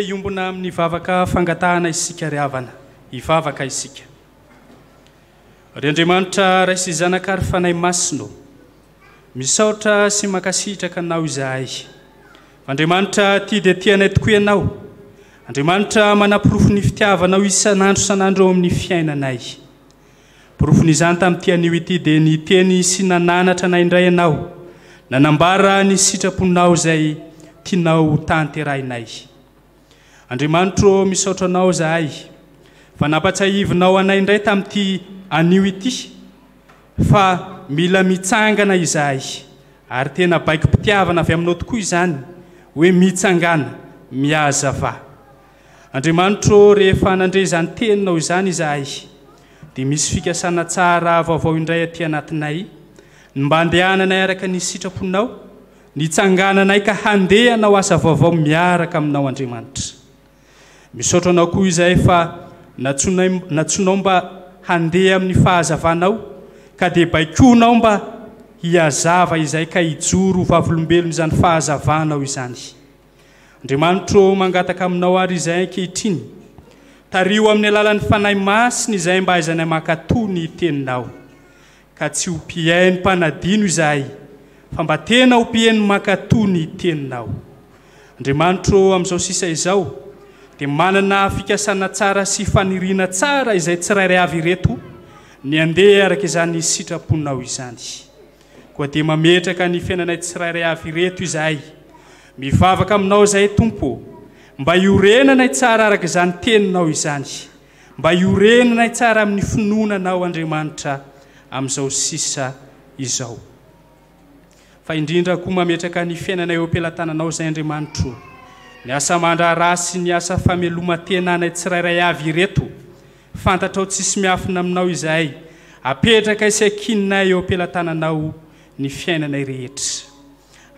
Iombona amin'ny vavaka fangatahana isika ry havana, hivavaka isika. Ry Andriamanitra raisy zanaka ary fanahy masino, misaotra sy makasitraka anao izahay. Andriamanitra tia dia tianay tokoa ianao. Andriamanitra manapirofo ny fitiavanao isan'andro eo amin'ny fiainanay. Porofon'izany tamin'ity anio ity dia ny teny sy nananatra nay indray ianao, nanambara ny sitraponao izay tianao tanterahinay. Andriamanitra misaotra anao zahay, fa nampatsahivinao anay indray tamin'ity anio ity, fa mila mitsangana izahay, ary tena baiko mpitiavana avy aminao tokoa izany, hoe mitsangana, miazava. Andriamanitra rehefa nandre izany teninao izany izahay, dia misy fikasana tsara vaovao indray aty anatinay, mba andehananay araka ny sitraponao, nitsangananay ka handeha anao asa vaovao miaraka aminao Andriamanitra. Misaotra anao koa izahay fa natsonao mba handeha amin'ny fahazavanao, ka dia baikonao mba hiazava izay ka hijoro vavolombelona izany fahazavanao izany. Andriamanitra mangataka aminao ary izay ankehitriny, tario amin'ny alalan'ny fanahy masina izay mba aizanay makatoa ny teninao, ka tsy ho mpiainy mpanadino izahay, fa mba tena ho mpiainy makatoa ny teninao. Andriamanitra amin'izao sisa izao dia manana fikasana tsara sy faniriana tsara izay tsirairay avy ireto ny andeha araka izany sitraponao izany. Koa dia mametraka ny fiainanay tsirairay avy ireto izahay, mivavaka aminao izay Tompo, mba iorenanay tsara araka izany teninao izany, mba iorenanay tsara amin'ny finoananao Andriamanitra amin'izao sisa izao. Fa indrindra koa mametraka ny fiainanay eo am-pelantananao izay Andriamanitra, ny asa mandraharaha sy ny asa fameloma-tenanay tsirairay avy ireto, fantatrao tsisy miafina aminao izahay, apetraka isay kininay eo am-pelantananao ny fiainanay rehetra.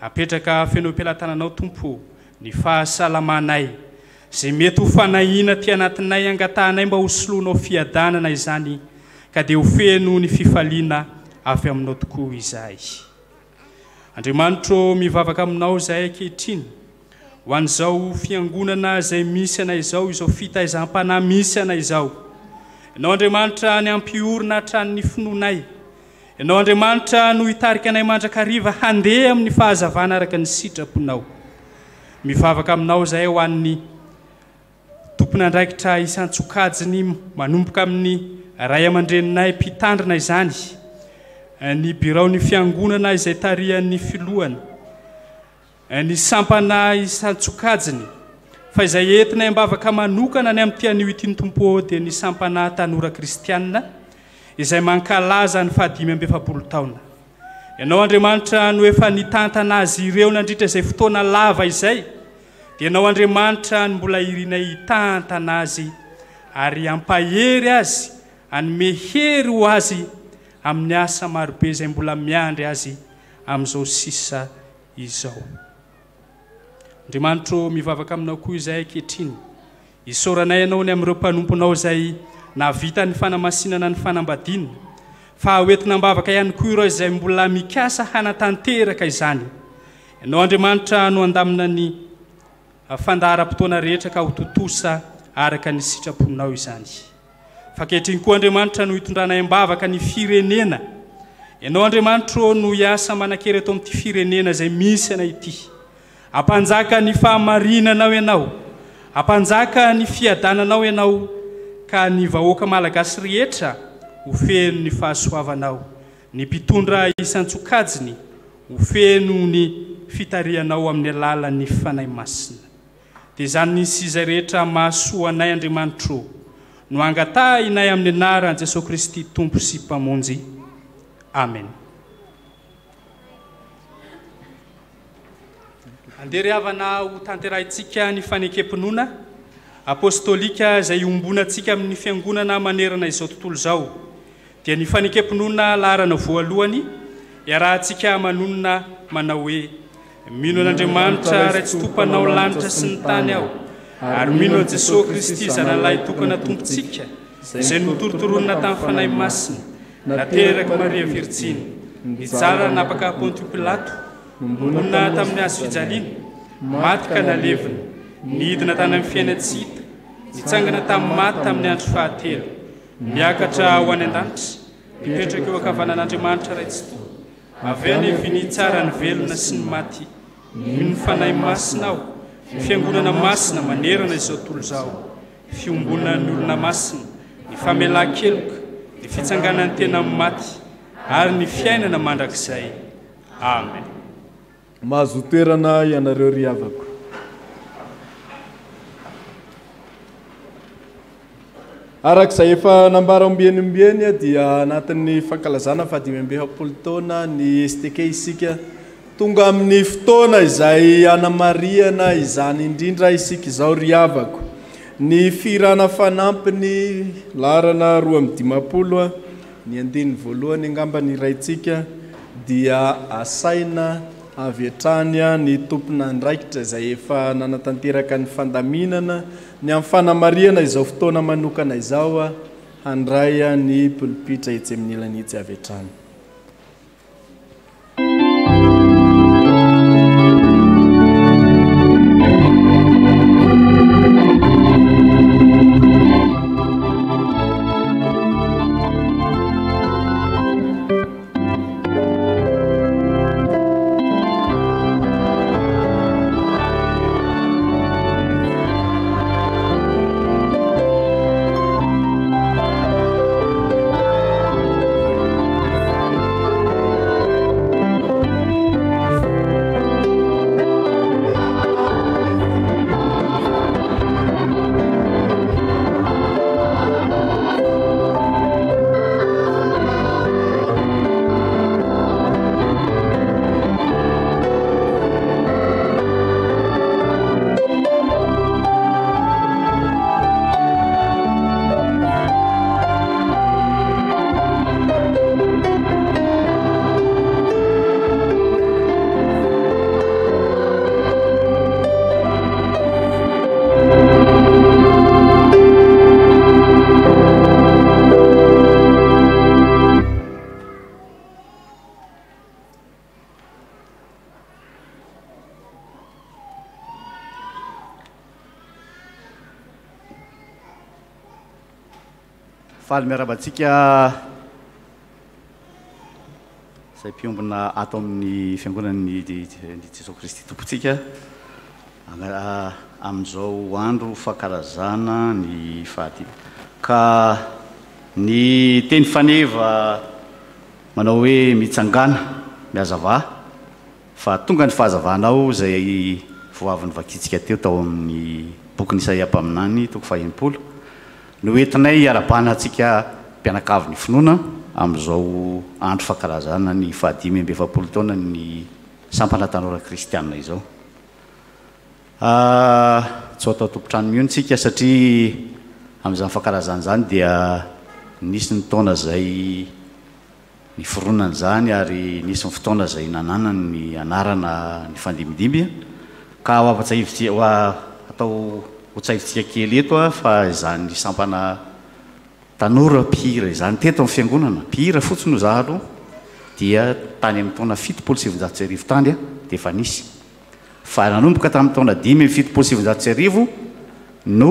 Apetraka feno am-pelantananao Tompo ny fahasalamanay, izay mety ho fanahina ty anatinay angatahanay mba ho soloanao fiadanana izany, ka dia ho feno ny fifaliana avy aminao tokoa izahay. Andriamanitra mivavaka aminao izahay ankehitriny, ho an'izao fiangonana izay misy anay izao, izao fitaizam-panahy misy anay izao, ianao Andriamanitra ny ampiorina hatran'ny finoanay. Ianao Andriamanitra no hitarika anay mandrakariva handeha amin'ny fahazavana araka ny sitraponao. Mivavaka aminao izay ho an'ny tompon'andraikitra isan-tsokajiny manomboka amin'ny ray aman-dreninay mpitandrina izany, ny biraon'ny fiangonana izay tarihan'ny filohana, ny sampana isan-tsokajiny, fa izay entinay mbavaka manokana ny amin'ny tian'io ity ny tompo dia ny sampana tanora kristianina izay mankalaza ny 570 taona. Ianao Andriamanitra no efa nitantana azy ireo nandritra izay fotoana lava izay, dia ianao Andriamanitra no mbola irinay hitantana azy ary ampahery azy, anome hery ho azy amin'ny asa marobe izay mbola miandry azy amin'izao sisa izao. Andriamanitra mivavaka aminao koa izay ankehitriny. Isaoranay ianao ny amin'ireo mpanomponao izay navita ny fanamasinana ny fanambadiana, fa hoentina mbavaka ihany koa ireo izay mbola mikasa hanatanteraka izany. Ianao Andriamanitra no andamina ny fandaharam-potoana rehetra ka ho totosa araka ny sitraponao izany. Fa ankehitriny koa Andriamanitra no hitondranay mbavaka ny firenena. Ianao Andriamanitra no hiasa manan-kery eto amin'ity firenena izay misy anay ity. Ampanjaka ny fahamarinanao ianao, ampanjaka ny fiadananao ianao, ka ny vahoaka malagasy rehetra ho feno ny fahasoavanao, ny mpitondra isan-tsokajiny ho feno ny fitarianao amin'ny alalan'ny fanahy masina. Dia izany ny sisa rehetra mahasoa anay Andriamanitra no angatahina amin'ny anaran'i Jesosy Kristy Tompo sy Mpamonjy. Amen. Andery havana ho tanterahintsika ny fanekem-pinoana apostolika izay ombonantsika amin'ny fiangonana manerana izao tontolo izao. Dia ny fanekem-pinoana laharana voalohany iarahantsika manonona manao hoe: mino an'Andriamanitra ray tsy tompanao lanitra sy ny tany aho, ary mino a Jesosy Kristy zanalahy tokana tompontsika izay notorotoronina tamin'ny fanahy masina, nateraka Maria Virjiny, nijara napaka Ponto Pilato, nombonina tamin'ny hazo fijaliana, maty ka nalevina, nidina tany amin'ny fiaina tsy hita, nitsangana tamin'ny maty tamin'ny andro fahatelo, miakatra ho any an-danitra, mipetraka eo ankavanan'Andriamanitra ray tsy toa, avy any viny tsara ny velona sy ny maty. Mino ny fanahy masina aho, ny fiangonana masina manerana izao tontolo izao, fiombonana ny olona masina, ny famelan-keloka, ny fitsanganan'ny tena amin'ny maty, ary ny fiainana mandrakizay. Amen. Mahazo toerana ianareo ry havako. Arak'izay efa nambara ombieny dia anatin'ny fankalazana 570 taona ny STK isika tonga amin'ny fotoana izay anamariana izany indrindra isika izao ry havako. Ny firana fanampiny laharana 250 ny andiny voalohany angamba ny raitsika dia asaina avy hatrany ny tompon'andraikitra izay efa nanatanteraka ny fandaminana ny amin'ny fanamariana izao fotoana manokana izao handray ny pulpitra etsy amin'ny ilany etsy avy hatrany. faly miarabantsika zay mpiombona ato amin'ny fiangonan'ny Jesosy Kristy tompontsika amin'izao andro fankarazana ny fahadimy ka ny teny faneva manao hoe mitsangana miazava fa tonga ny fahazavanao zay voavin'ny vakitsika teo tao amin'ny boky Isaia mpaminany toko 20 no entinay arabana atsika mpianakavy ny finoana amin'izao andro fankarazana ny fahadimy amby 70 taona ny sampana tanora kristianina izao. Tsy atao tompotrano mihontsika satria amin'izany fankarazana zany dia nisy ny taona zay ny foronana zany ary nisy ny fotoana zay nanana ny anarana ny fandimidimby ka atao hotsaivitsika kely eto fa izany sampana tanora mpihira izany teto amin'ny fiangonana mpihira fotsiny no zaho aloha dia tany amin'ny taona 770 tany dia efa nisy fa nanomboka tamin'ny taona 570 no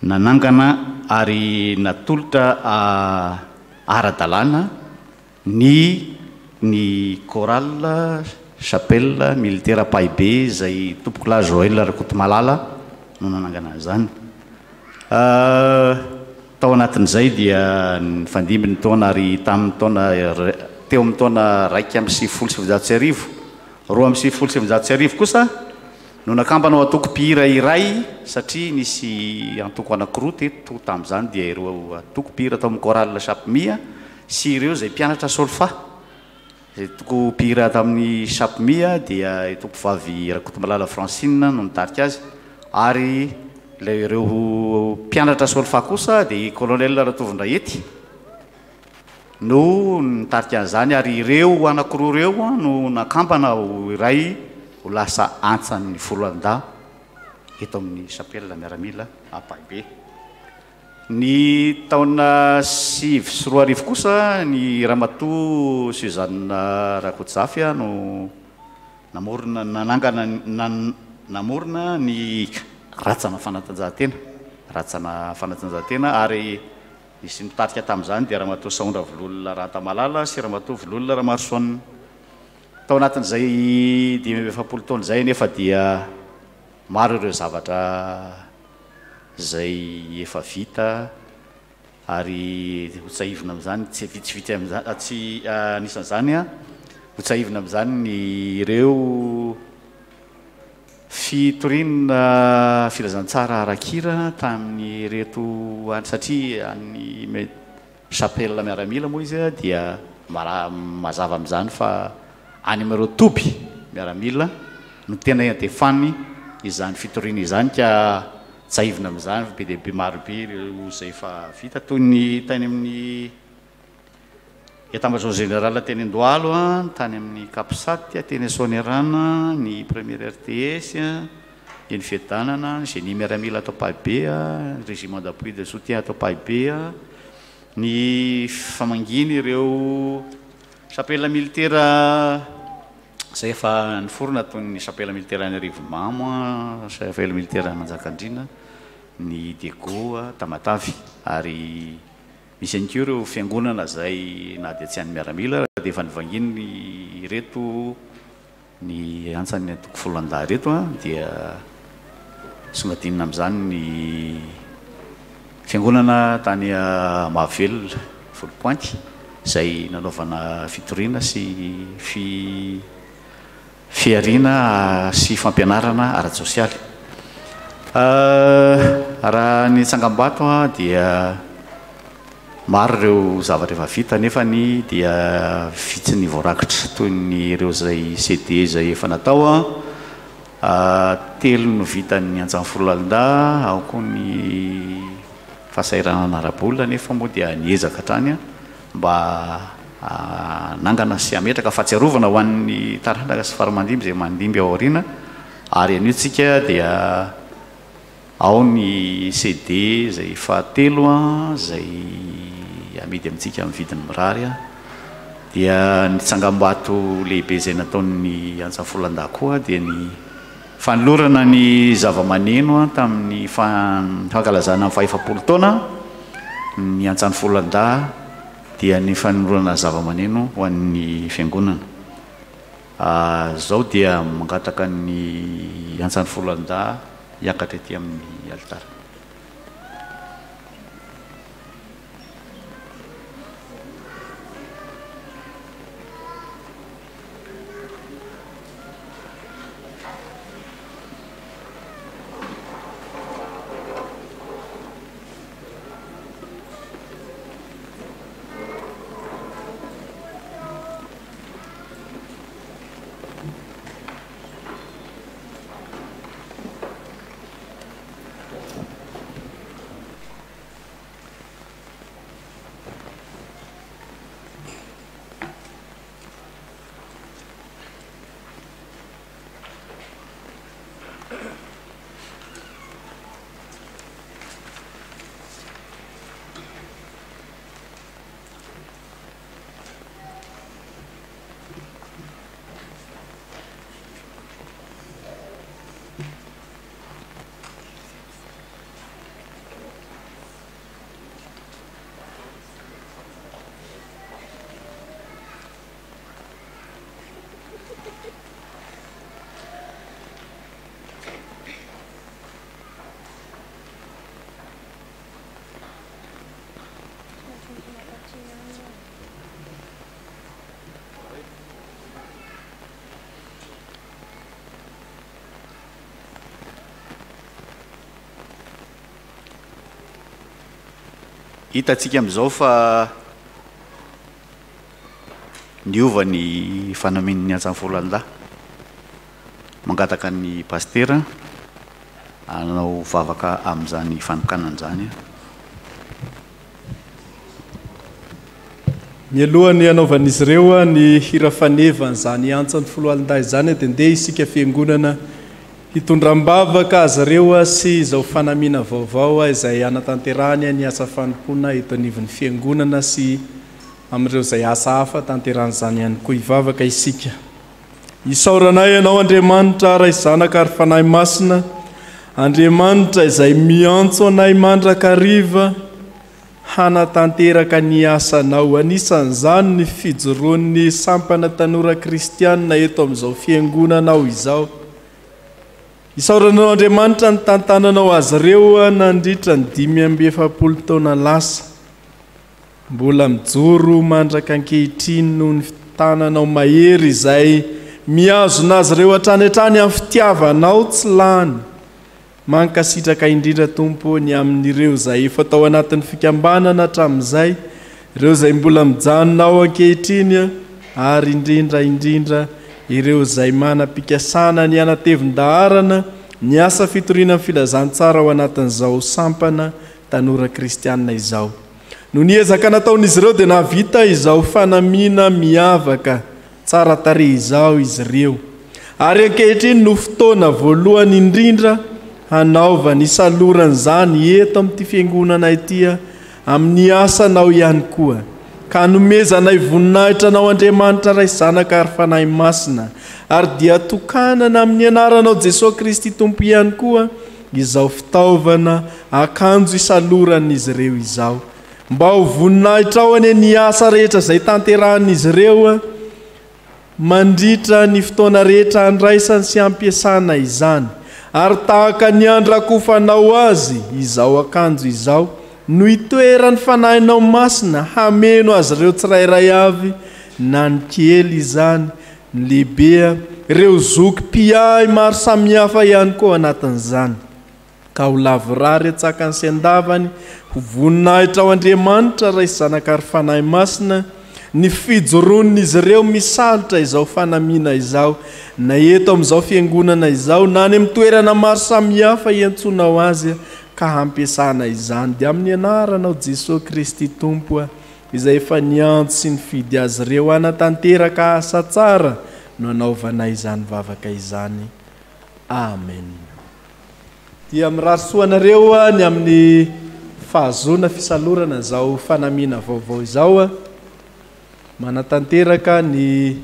nanangana ary natolotra ara-dalàna ny chorale chapelle militaire Paibe zay tompoko la Joël Rakotomalala no nanangana zany. Tao anatin'izay dia ny fandimby ny taona ary tamin'ny taona teo amin'ny taona 270 270 kosa no nakambanao atoko mpihira iray satria nisy antoko anankiroa teto tamin'izany dia ireo atoko mpihira tao amin'ny chorale Chapemia sy ireo zay mpianatra solfa zay toko mpihira tamin'ny Chapemia dia toko vavy Rakotomalala Francine no nitarika azy ary ireo mpianatra solfa kosa dia colonel Ratovondraety no nitarika an'izany ary ireo anankiroa ireo no nakambana iray ho lasa antsan'ny Foloanda eto amin'ny chapelle miaramila Paibe. Ny taona 20 kosa ny Ramatoa Suzanne Rakotsafy no namorona ny ratsana fanatanjahantena ary nisy nitarika tamin'izany dia Ramatoa Saondra Vololona Rantamalala sy Ramatoa Vololona Ramarosoanina tao anatin'izay 70 taona zay nefa dia maro ireo zavatra zay efa vita ary hotsaivina amin'izany tsy vitsivitsy amin'izany tsy anisan'izany hotsaivina amin'izany ny ireo fitoriana filazantsara arakira tamin'ny reto satria ny chapelle miaramila moa izy dia mazava amin'izany fa any amin'ireo toby miaramila no tena antefany izany fitoriana izany ka tsaivina amin'izany be dia be marobe ireo zay efa vita toy ny tany amin'ny état-major général teny Andohalo tany amin'ny Kapisaty teny Sonerana ny premier RTS ny fiadanana ny génie miaramila atao Paibe régiment d'appui de soutien atao Paibe ny famanginy ireo chapelle militaire zay efa niforona toy ny chapelle militaire any Rivomamo chapelle militaire Manjakandrina ny Dego Tamatavy ary misy any koa ireo fiangonana zay na dia tsy any miaramila dia efa nivanginy reto ny antsan'ny toko Foloanda reto dia songadinina amin'izany ny fiangonana tany Mahavelona Folopointy zay nanaovana fitoriana sy fiariana sy fampianarana ara-tsosialy. Raha ny Tsangam-Bato dia maro ireo zavatra efa vita nefa ny dia vitsy ny voarakitra toy ny ireo zay CD zay efa natao telo no vitan'ny antsan'ny Foloalda ao koa ny fahasahiranana ara-bolona nefa moa dia niezaka hatrany mba nangana sy ametraka fahatsiarovana ho an'ny taranaka sy faramandimby zay mandimby ao aoriana ary aniotsika dia ao ny CD zay fahatelo zay amidy amintsika amin'ny vidiny mirary dia ny Tsangam-Bato lehibe zay nataon'ny antsan'ny Foloalda koa dia ny fanolorana ny zava-maneno tamin'ny fankalazana amin'ny 70 taona ny antsan'ny folan-da dia ny fanolorana zava-maneno ho an'ny fiangonana. Zao dia mangataka ny antsan'ny folan-da hiakatra ety amin'ny altara. Hitatsika amin'izao fa niova ny fanamian'ny antsan'ny folan-da, mangataka ny pastera anao vavaka amin'izany fanokanana izany. Mialohany anaovan'izy ireo ny hira faneva n'izany antsan'ny folan-da izany dia ndeha isika fiangonana hitondram-bavaka azy ireo sy izao fanamiana vaovao izay anatanterahany ny asa fanompona eto anivon'ny fiangonana sy amin'ireo izay asa hafa tanteran'izany ihany koa hivavaka isika. Isaoranay ianao Andriamanitra ray zanaka ary fanahy masina, Andriamanitra izay miantso anay mandrakariva hanatanteraka ny asanao. Anisan'izany ny fijoroan'ny sampana tanora kristianina eto amin'izao fiangonanao izao. Isaoranao Andriamanitra ny tantananao azy ireo nandritra ny 570 taona lasa. Mbola mijoro mandraka ankehitriny noho ny tananao mahery izay miazona azy ireo hatrany hatrany amin'ny fitiavanao tsy lany. Mankasitraka indrindra Tompony amin'ireo izay efa tao anatin'ny fikambanana hatramin'izay, ireo izay mbola mijanonao ankehitriny ary indrindra ireo izay manam-pikasana ny anatevin-daharana ny asa fitoriana amin'ny filazantsara ao anatin'izao sampana tanora kristianina izao. No niezaka nataon'izy ireo dia navita izao fanamiana miavaka tsara tarehy izao izy ireo. Ary ankehitriny no fotoana voalohany indrindra hanaova ny saloran'izany eto amin'ity fiangonana ity amin'ny asanao ihany koa. Ka nomezanay voninahitra anao Andriamanitra ray zanaka ary fanahy masina, ary dia tokanana amin'ny anaranao Jesosy Kristy Tompo ihany koa izao fitaovana akanjo isaloran'izy ireo izao. Mba ho voninahitra ao ane ny asa rehetra izay tanterahan'izy ireo mandritra ny fotoana rehetra andraisany sy ampiasana izany. Ary tahaka ny andrakofanao azy izao akanjo izao, no itoerany fanahinao masina hameno azy ireo tsirairay avy, na ny kely izany, ny lehibe, ireo zoky piay maro samihafa ihany koa anatin'izany. Ka ho lavorary atsakany sy andavany, ho voninahitra ao Andriamanitra ray zanaka ary fanahy masina, ny fijoroan'izy ireo misalotra izao fanamiana izao, na eto amin'izao fiangonana izao, na any amin'ny toerana maro samihafa iantsonao azy, ka hampiasana izany dia amin'ny anaranao Jesosy Kristy Tompo izay efa niantso sy nifidy azy ireo hanatanteraka asa tsara no anaovanay izany vavaka izany. Amen. Dia mirarisoanareo ny amin'ny fahazoana fisalorana izao fanamiana vaovao izao, manatanteraka ny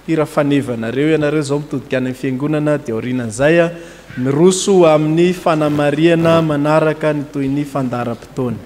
hira fanevanareo ianareo izao mitodika any amin'ny fiangonana dia aorianan'izay miroso amin'ny fanamariana manaraka ny toy ny fandaharam-potoana.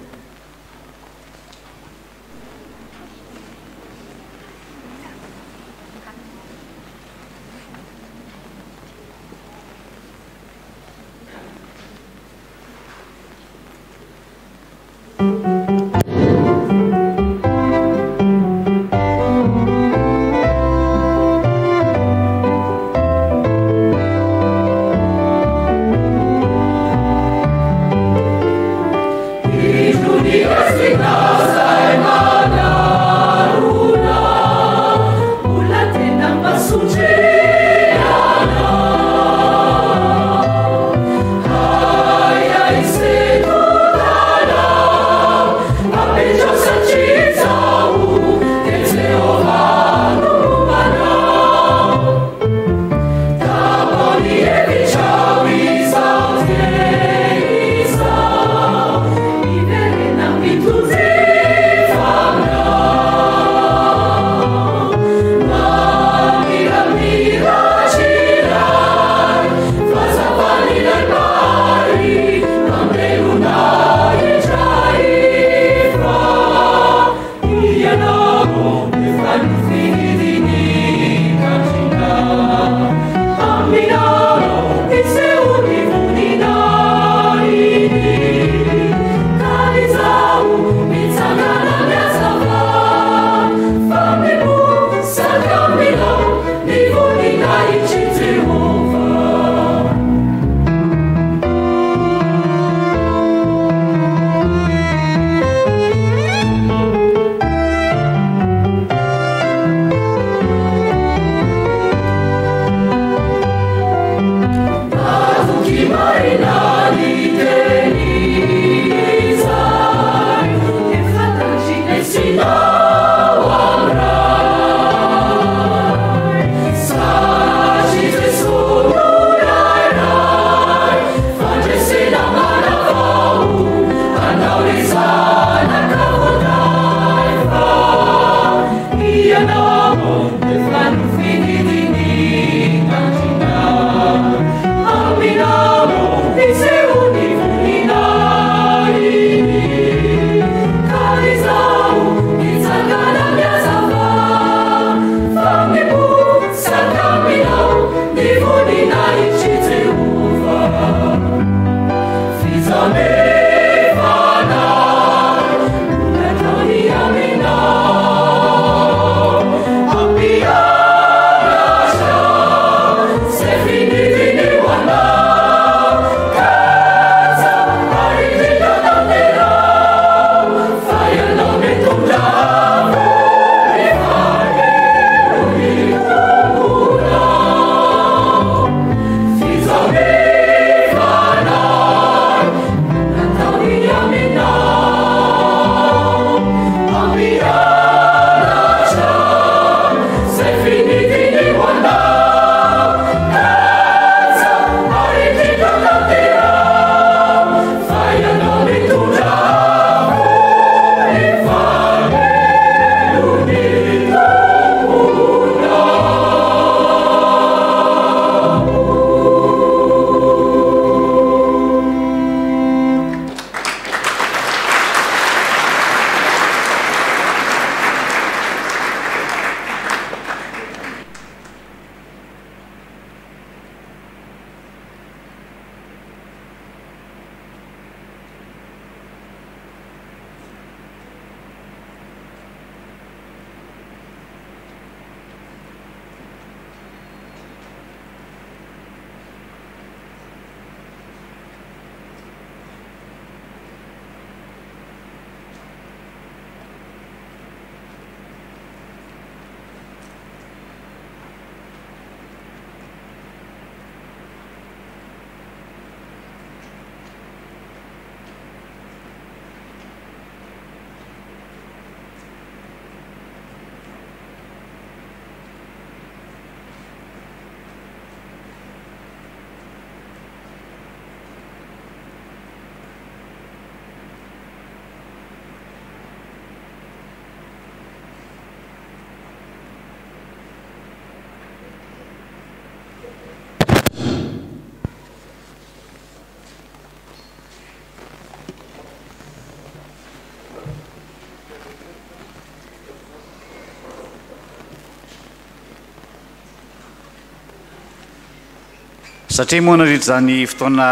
satria moa naritra zany fotoana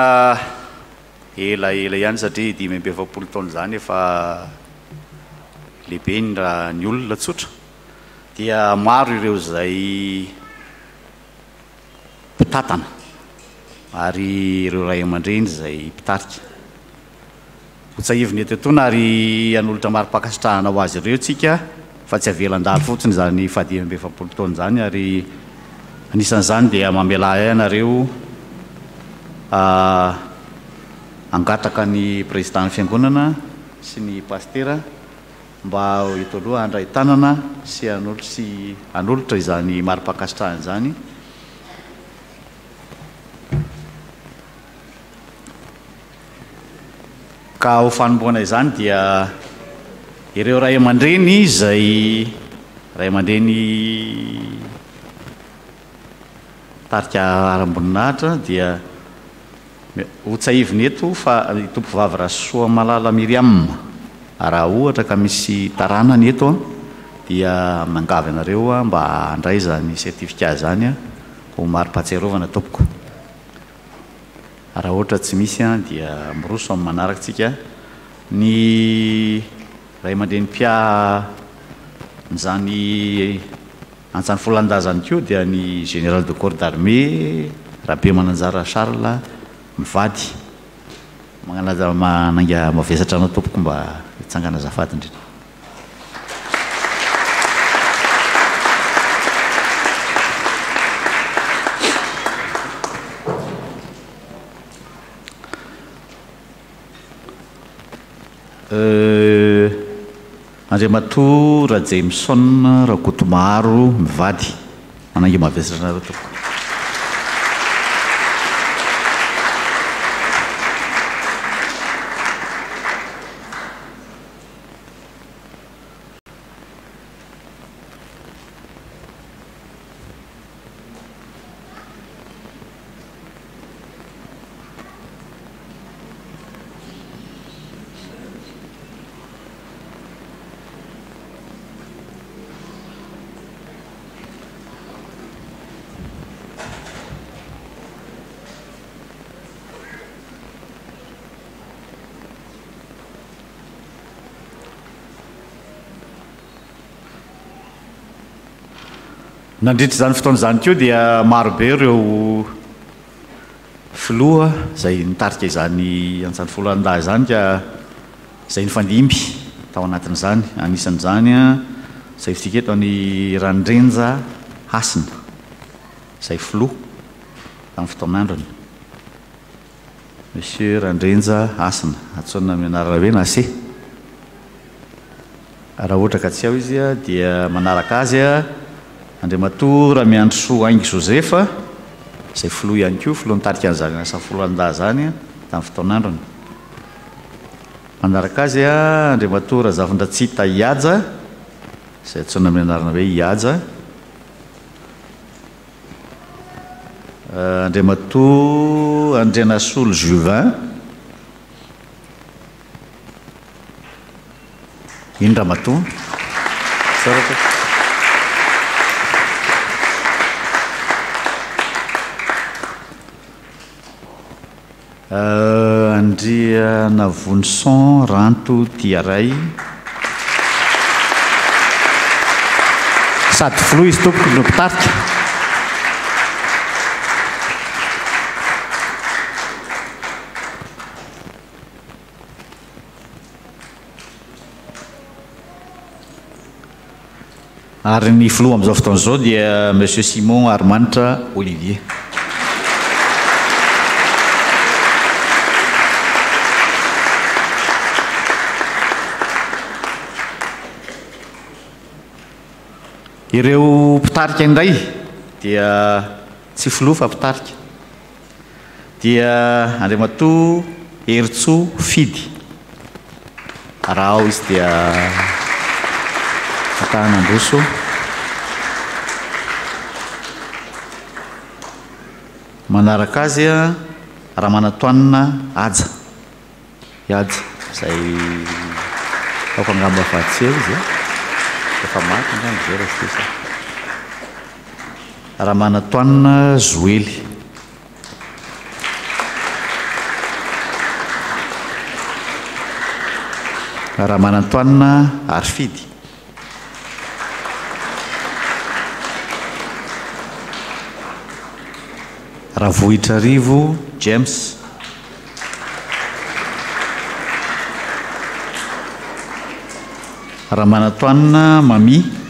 elaela ihany satria 5-7 taona zany efa lehibe ny raha ny olona tsotra dia maro ireo zay mpitatana ary ireo ray aman-dreny zay mpitarika hotsaiviny eto etona ary an'olotra maro-pakasitrahana ho azy ireo tsika fa tsy avelan-dalo fotsiny zany fa 5-7 taona zany ary anisan'izany dia mamela ianareo angataka ny président ny fiangonana sy ny pastera mba eto aloha handray tanana sy anolotra izany maro-pakasitrahana zany ka ho fanomboana izany dia ireo ray aman-dreny zay ray aman-dreny tarika aram-boninahitra dia hotsaiviny eto fa tompo vavy Rasoa Malala Miriam raha ohatra ka misy taranany eto dia mangavy anareo mba handray zany sertifika zany ho maro-pahatsiarovana tompoko raha ohatra tsy misy dia miroso amin'ny manaraka tsika ny ray aman-dreny pia zany antsany folandazany kio dia ny général de corps d'armée Rabe Mananjara Charles mivady magnalaza mananga mavesatra anao tompoko mba hitsangana azafady indrindra Andriamatoa Ra Jameson Rakotomaro mivady manange mavesatra anareo tompoko nandritra zany fotoana zany keo dia marobe ireo filoha zay nitarika izany antsany folandahy zany ka zay nifandimby tao anatin'izany anisan'izany zay fitsika eto ny Randrenja Hasina zay filoha tamin'ny fotoan'androny monsieur Randrenja Hasina atsoina mianarana hoe Nase raha ohatra ka tsy ao izy dia manaraka azy Andriamatoa Ramiandrosoa Aingy Josefa zay filoha ihany koa filoha nitarika an'izany asa folandahy zany tamin'ny fotoan'androny manaraka azy Andriamatoa Razavindratsita Ihaja zay atsoina amin'ny anarana hoe Ihaja Andriamatoa Andrianasolo Juvin iny Ramatoa saraka Andriana Vonson Ranto Tiaray sady filoha izy tompoko no mpitarika ary ny filoha amin'izao fotoana izao dia monsieur Simon Armanitra Olivier ireo mpitarika indray dia tsy filoha fa mpitarika dia Andriamatoa Heritsoa Fidy raha ao izy dia Atahanandroso manaraka azy Ramanatoanina Aja Ihaja zay taoko angamba fahatselo izy efa maty ngamba zay Ramanatoanina Joely Ramanantoanina Arfidy. Ravohitra Rivo James. Ramanantoanina Mami.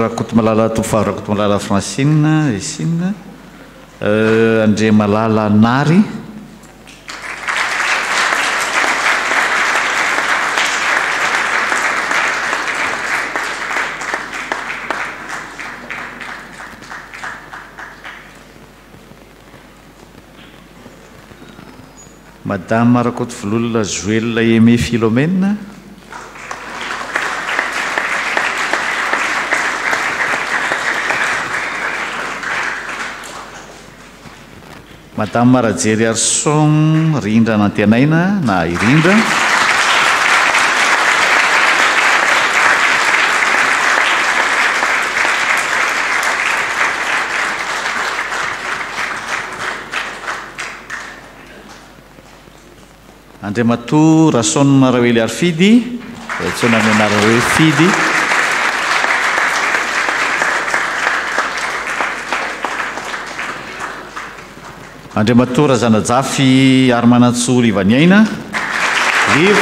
Rakotomalala Tofa, Rakotomalala Francine, Esine, Andriamalala Nary, Madame Rakotovololona Joël Aimé Philomène, Madame Rajery Arson Rindra Nantenaina na Irindra, Andriamatoa Rasona Rawely Arfidy, antsoina amin'ny anarana hoe Fidy. Andriamatoa Razanajafy Armanatsoa Livaniaina, Liv.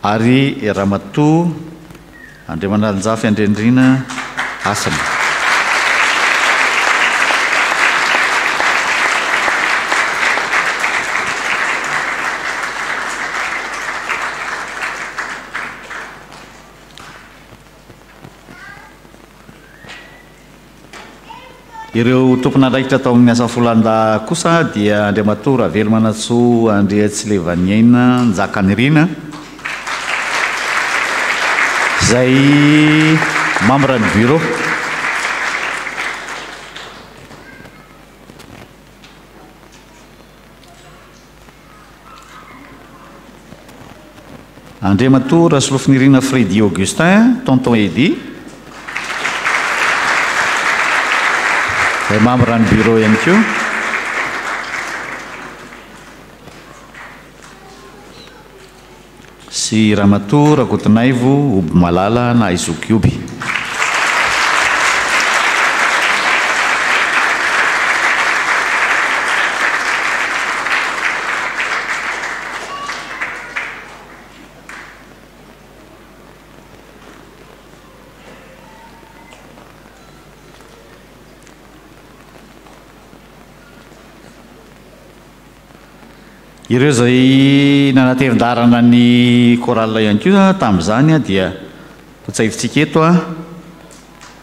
Ary Ramatoa Andriamanalinjafy Andrendrina Asana. Ireo tompon'andraikitra tao amin'ny asa folanda kosa dia Andriamatoa Ravelo Manatsoa Andriatsilevaniaina Njakanirina, izay membre ny bureau. Andriamatoa Rasolofinirina Fredy Augustin, Tonton Edy, izay membre ny bureau ihany koa. Sy Ramatoa Rakotonaivo Oby Malala na Izokioby. Ireo zay nanatevin-darana ny chorale ihany koa tamin'izany dia tsaivitsika eto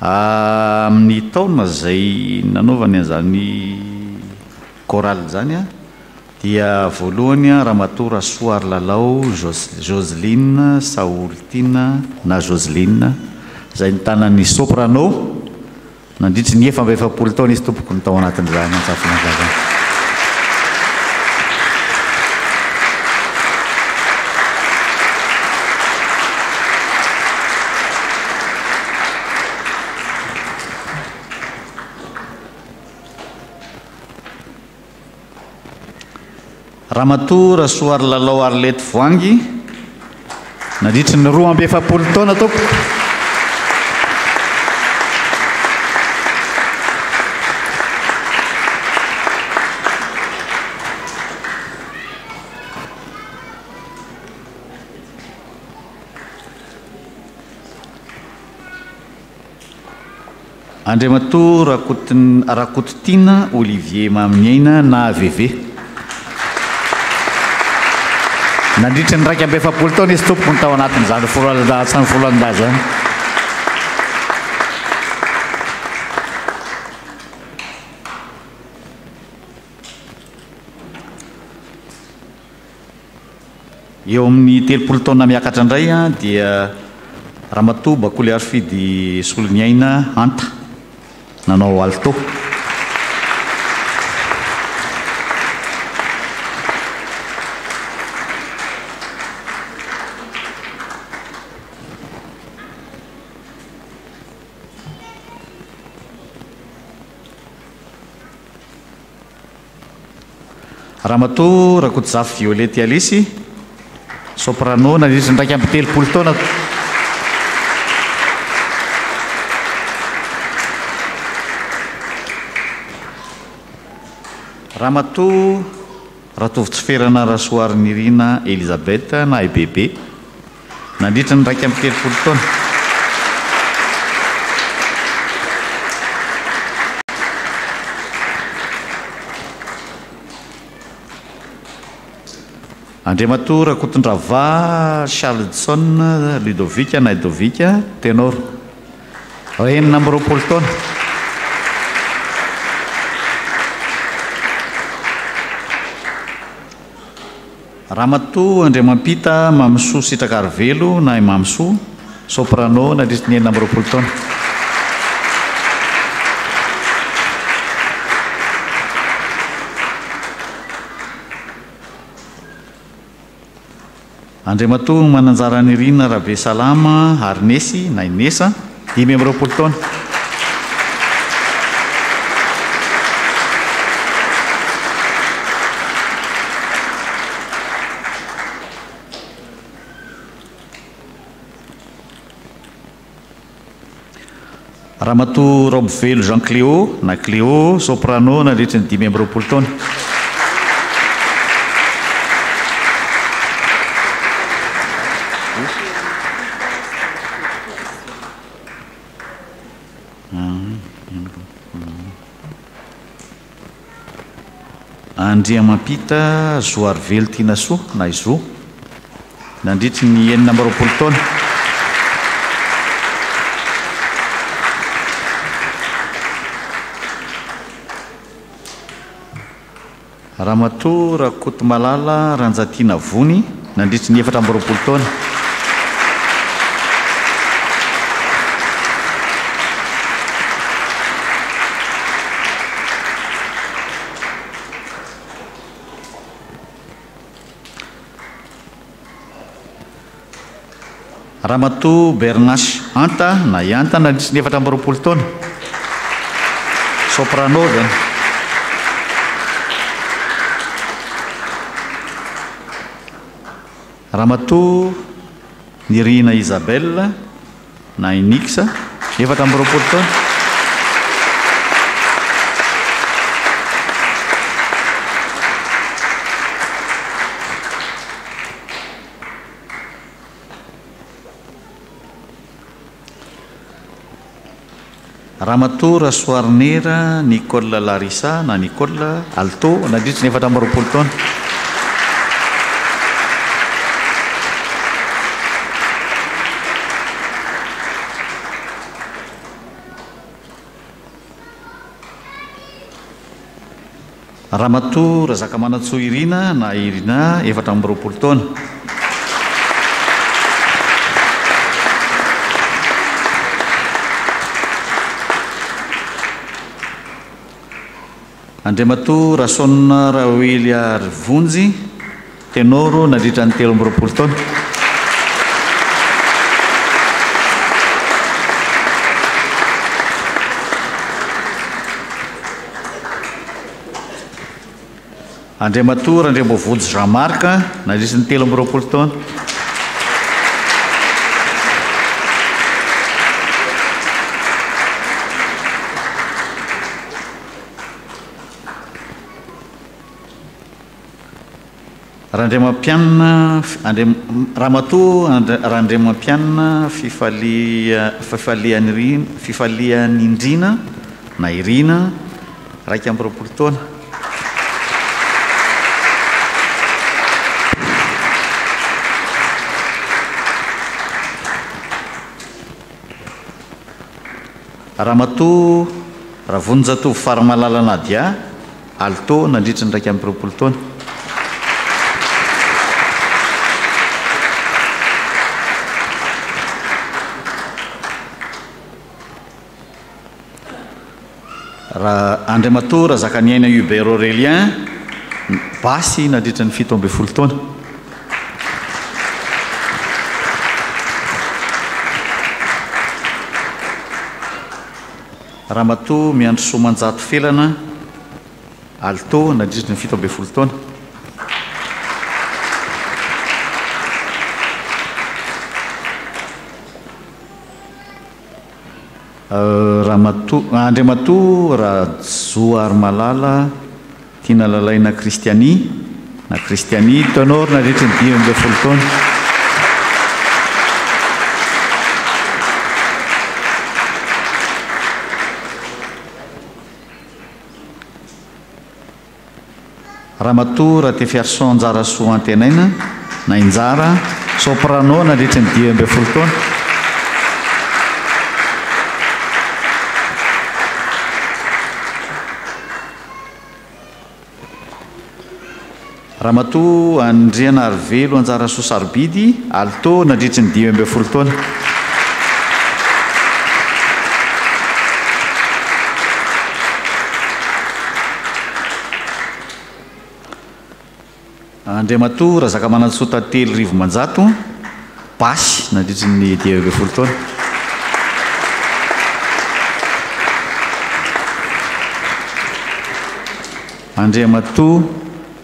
amin'ny taona zay nanaovany an'izany chorale zany dia voalohany Ramatoa Rasoary Lalao Joseline Saoltina na Joseline, izay nitanany soprano, nandritry ny 7 taona izy tompoko ny tao anatin'izany antsafinazany. Ramatoa Rasoary Lalao Arlette Voangy, nandritry ny 7 taona taoko. Andriamatoa Rakototina Olivier Maminiaina na VV, nandritry ny 7 taona izy tompoko ny tao anatin'izany folanda zany. Eo amin'ny 30 taona miakatra indray dia Ramatoa Bakoly Arfidy Soloniaina Anta, nanao alto. Ramatoa Rakotojafy Violety Alisy, soprano nandritra ny 3 taona. Ramatoa Ratovitsy-ferana Rasoariny Irina Elizabeth na EBB, nandritra ny 3 taona. Andriamatoa Rakotondravà Charlesson Ludovica na Ludovica, ténor, 20 taona. Ramatoa Andriamampita Mamisoa Sitrakarivelo na Mamisoa, soprano nandritra ny 20 taona. Andriamatoa Mananjara Nirina Rabe Salama Arnesy na Inesa, 20 taona. Ramatoa Robevelo Jean Cléo na Cléo, soprano nandritra ny 20 taona. Andriamampita Zoarivelo Tinasoa na Izo, nandritra ny 20 taona. Ramatoa Rakotomalala Ranjatiana Vony, nandritra ny 40 taona. Ramatoa Bernache Anta na Ianta, nandritra ny 40 taona, soprano zany. Ramatoa Nirina Isabelle na Inixa, 40 taona. Ramatoa Rasoarinera Nicole Larissa na Nicole Alto, nandritra ny 40 taona. Ramatoa Razakamanatsoa Irina na Irina, 40 taona. Andriamatoa Rasona Raoelia Rivonjy, tenoro, nandritra ny 30 taona. Andriamatoa Randriambovojy Jean-Marc, nandritra ny 30 taona. Ramatoa Randriamampianina Fifalianindrina na Irina, 20 taona. Ramatoa Ravonjatovy Faramalala Nadia Alto, nandritra ny 20 taona. Andriamatoa Razakaniaina Hubert Aurélien Basy, nandritra ny 17 taona. Ramatoa Miandrosoa Manjato Felana Alto, nandritra ny 17 taona. Andriamatoa Razoary Malala, Tina Lalaina Kristiany na Kristiany Tonor na rehetra ny 10 taona. Ramatoa Ratefiarson Anjarasoa Antenaina na Injara soprano na rehetra ny 10 taona. Ramatoa Andriana Arvelo Anjarasoa Sarobidy alto na rehetra ny 10 taona. Andriamatoa Razakamanantsoa Telo Rivo Manjato basy na rehetra ny 10 taona. Andriamatoa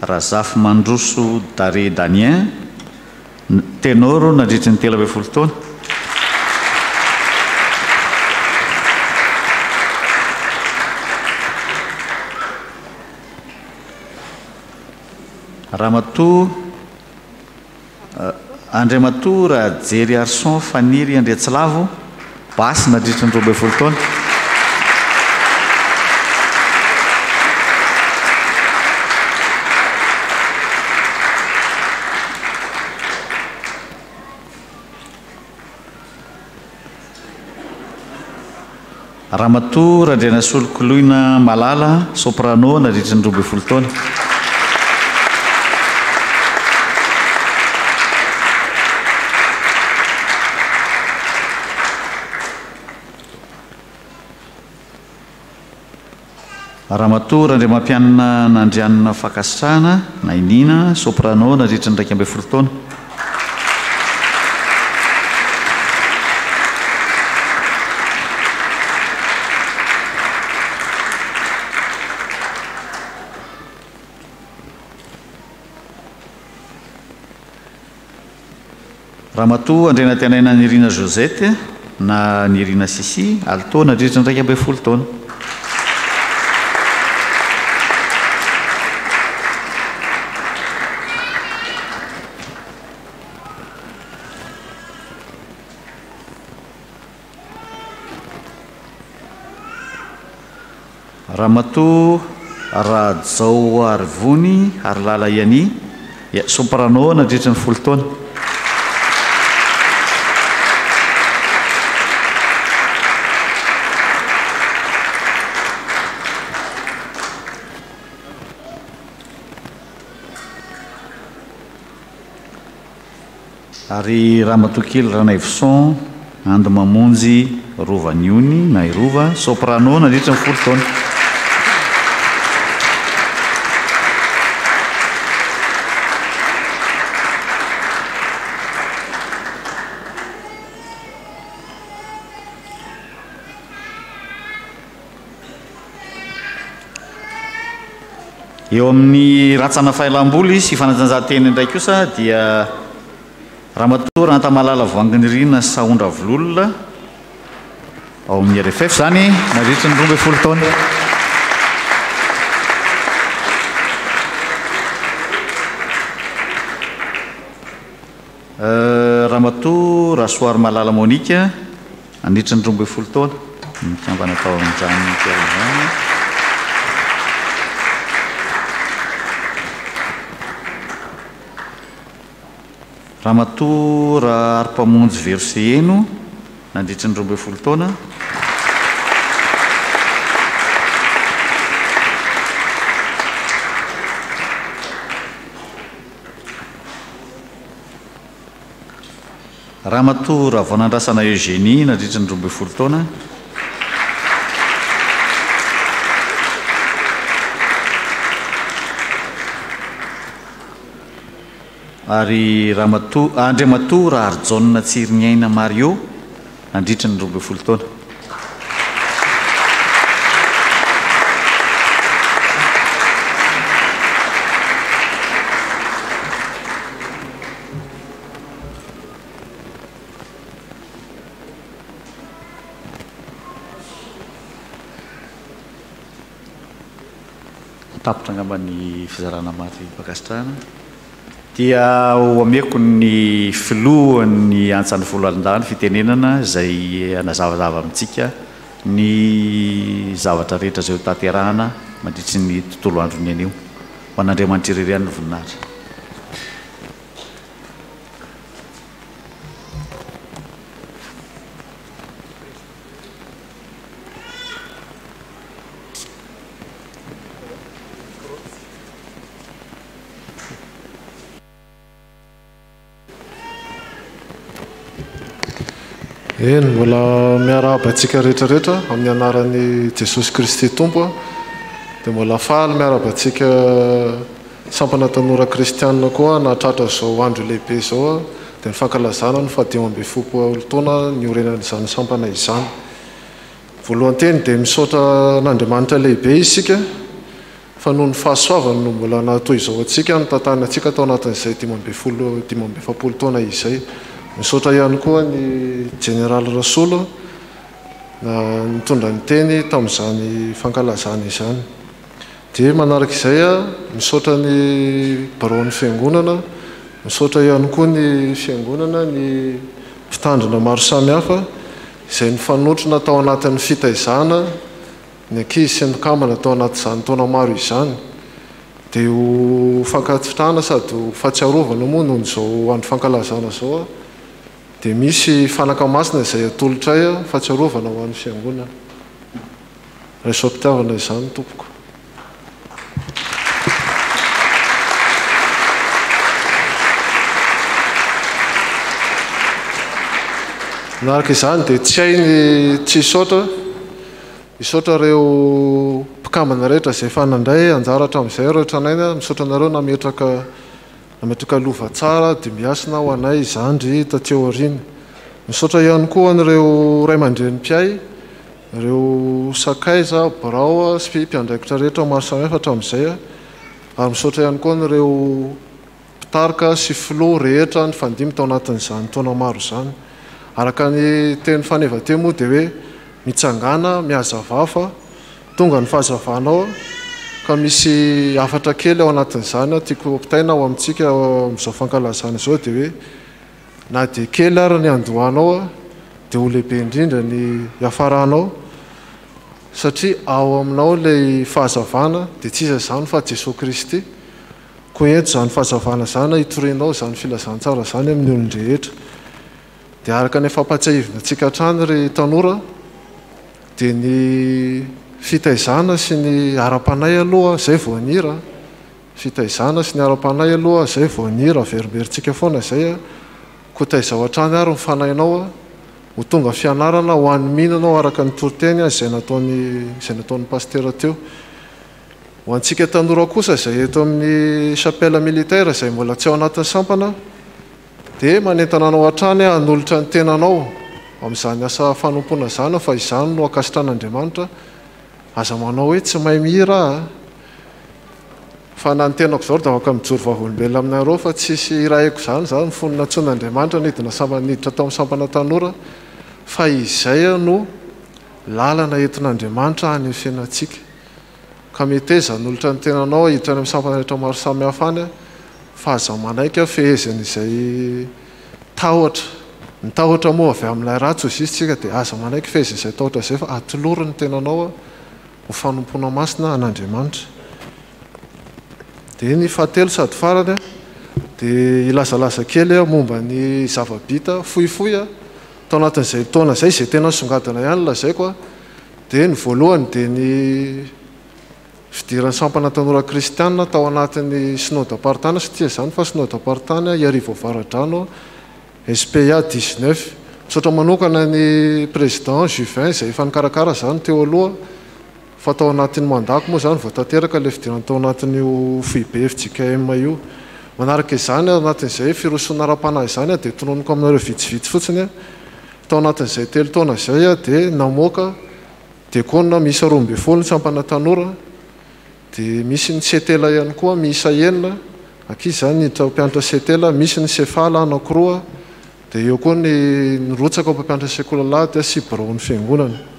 Razafy Mandroso Dare Danien tenoro na rehetra ny 13 taona. Ramatoa Andriamatoa Rajery Arson Faniry Andriatsilavo basy na rehetra ny 12 taona. Ramatoa Randriana Solokoloina Malala soprano na rehetra ny 12 taona. Ramatoa Randriamampianina Nandrianina Fakasitrahana na Inina soprano na rehetra ny 12 taona. Ramatoa Andriana Tenaina Nirina Josette na Nirina Sisi alto na rehetra ny 12 taona. Ramatoa Rajao Arvony Arlala Yani soprano na rehetra ny 10 taona. Ary Ramatoa kely Ranaivison Ando Mamonjy Rovaniony na Irova soprano na rehetra ny 10 taona. Eo amin'ny ratsana fahailam-boly sy fanatanjahanteny indray kosa dia Ramatoa Rantamalala Voanginy Rina Saondra Vololona ao amin'ny RFF zany na rehetra ny 12 taona. Ramatoa Rasoary Malala Monika nandritra ny 12 taona. Mikambana tao amin'izany toerana. Ramatoa Arpamonjy Verseheno nandritra ny 12 taona. Ramatoa Vonandrasana Eugénie nandritra ny 12 taona. Ary Andriamatoa Arjaona Tsiriniaina Mario nandritra ny 12 taona. tapitra angamba ny fizarana mary pakasitrahana dia ho ameko ny filohan'ny antsany volo alindany fitenenana izay anazavazava amintsika ny zavatra rehetra izay ho tanterahana mandritry ny tontolo androny anio ho an'Andriamanitra irery ihany ny voninahitra. eny mbola miarahaba antsika rehetrarehetra amin'ny anaran'ny Jesosy Kristy tompo dia mbola faly miarahaba antsika sampana tanora kristianina koa nahatratra zao andro lehibe zao dia ny fankalazana ny 10 taona ny orenan'izany sampana izany. Voalohany teny dia misaotra n'Andriamanitra lehibe isika fa noho ny fahasoavany no mbola nahatoy izao antsika ny tantany antsika tao anatin'izay 17 taona izay. Misaotra ihany koa ny Général Rasolo na nitondra ny teny tamin'izany fankalazana izany. Dia manaraka izay misaotra ny baron'ny fiangonana, misaotra ihany koa ny fiangonana ny mpitandrina maro samihafa izay nifanotrona tao anatin'ny fitaizana ny ankizy sy ny kamana tao anatin'izany taona maro izany. Dia ho fankatitrahana sady ho fahatsiarovana moa noho izao andro fankalazana zao dia misy fanaka masina izay atolotray fahatsiarovana ho an'ny fiangonana. Raisoam-pitiavana izany tompoko. Manaraka izany dia tsy hainy tsy hisaotra ireo mpikamana rehetra izay fanandray anjara hatramin'izay rehetra anaina misaotra anareo nametraka lova tsara dia miasina ho anay izandry taty aoriana. Misaotra ihany koa an'ireo ray aman-dren'ny mpiay, ireo sakaiza, barao sy mpiandraikitra rehetra maro samihafa hatramin'izay ary misaotra ihany koa an'ireo mpitarika sy filoha rehetra ny fandimy tao anatin'izany taona maro izany. Araka ny teny fanevateo moa dia hoe mitsangana mihazavafa tonga ny fahazavanao ka misy afatra kely ao anatin'izany tiako ampitaina ao amintsika amin'izao fankalazana izao dia hoe na dia kely ary ny andohanao dia ho lehibe indrindra ny hafaranao satria ao aminao ilay fahazavana dia tsy iza izany fa Jesosy Kristy koa eto izany fahazavana izany hitorianao izany filazantsara izany amin'ny olon-drehetra. Dia araka ny fampatsiahivina antsika hatrany ry tanora dia ny fitaizana sy ny ara-panay aloha izay vao hanira, fitaizana sy ny ara-panay aloha izay vao hanira verimberitsika foana izay koa taizao hatrany ary mifanainao ho tonga fianarana ho an'ny mihinanao araka ny toroteny izay nataon'ny pastera teo. Ho antsika tanora kosa izay eto amin'ny chapelle militaire izay mbola tsy ao anatin'ny sampana dia manentana anao hatrany hanolotra ny tenanao amin'izany asa fanompoana izany fa izany no akasitran'Andriamanitra. Aza manao hoe tsy mahay mihira fa na ny tenako izao dia afaka mijoro vavolombelona aminareo fa tsisy irahiko izany fonina tson'Andriamanitra niditra tao amin'ny sampana tanora fa izay no lalana entin'Andriamanitra any amin'ny fiainantsika. Ka mety eza nolotra ny tenanao hiditra any amin'ny sampana rehetra maro samihafa any fa aza manaiky fehezana izay tahotra ny tahotra moa avy amin'ilay ratso izisitsika dia aza manaiky fehezana izay tahotra izay fa atolory ny tenanao ho fanompona masina an'Andriamanitra. Dia ny fahatelo sady farany dia ilazalaza kely momba ny zava-bita fohifohy tao anatin'izay taona izay izay tena songadina ihany lazaiko dia ny voalohany dia ny fidiran'ny sampana tanora kristianina tao anatin'ny synodam-paritany satria izany fa synodam-paritany iarivo avaradrano SPA 19. Misaotra manokana ny président Juvin izay efa nikarakara izany teo aloha fa tao anatin'ny mandako moa izany vao tanteraka ilay fidirana tao anatin'io FIBF-JKM io. Manaraka izany anatin'izay firosoana ara-panahy izany dia tononoko aminareo vitsivitsy fotsiny tao anatin'izay 3 taona izay dia namoaka diakona miisa 12 ny sampana tanora dia misy ny setela ihany koa miisa 9 ankizy izany niditra mpianatra setela, misy ny sefala anankiroa dia eo koa ny rotsaka mpampianatra sekola dia sy baron'ny fiangonana.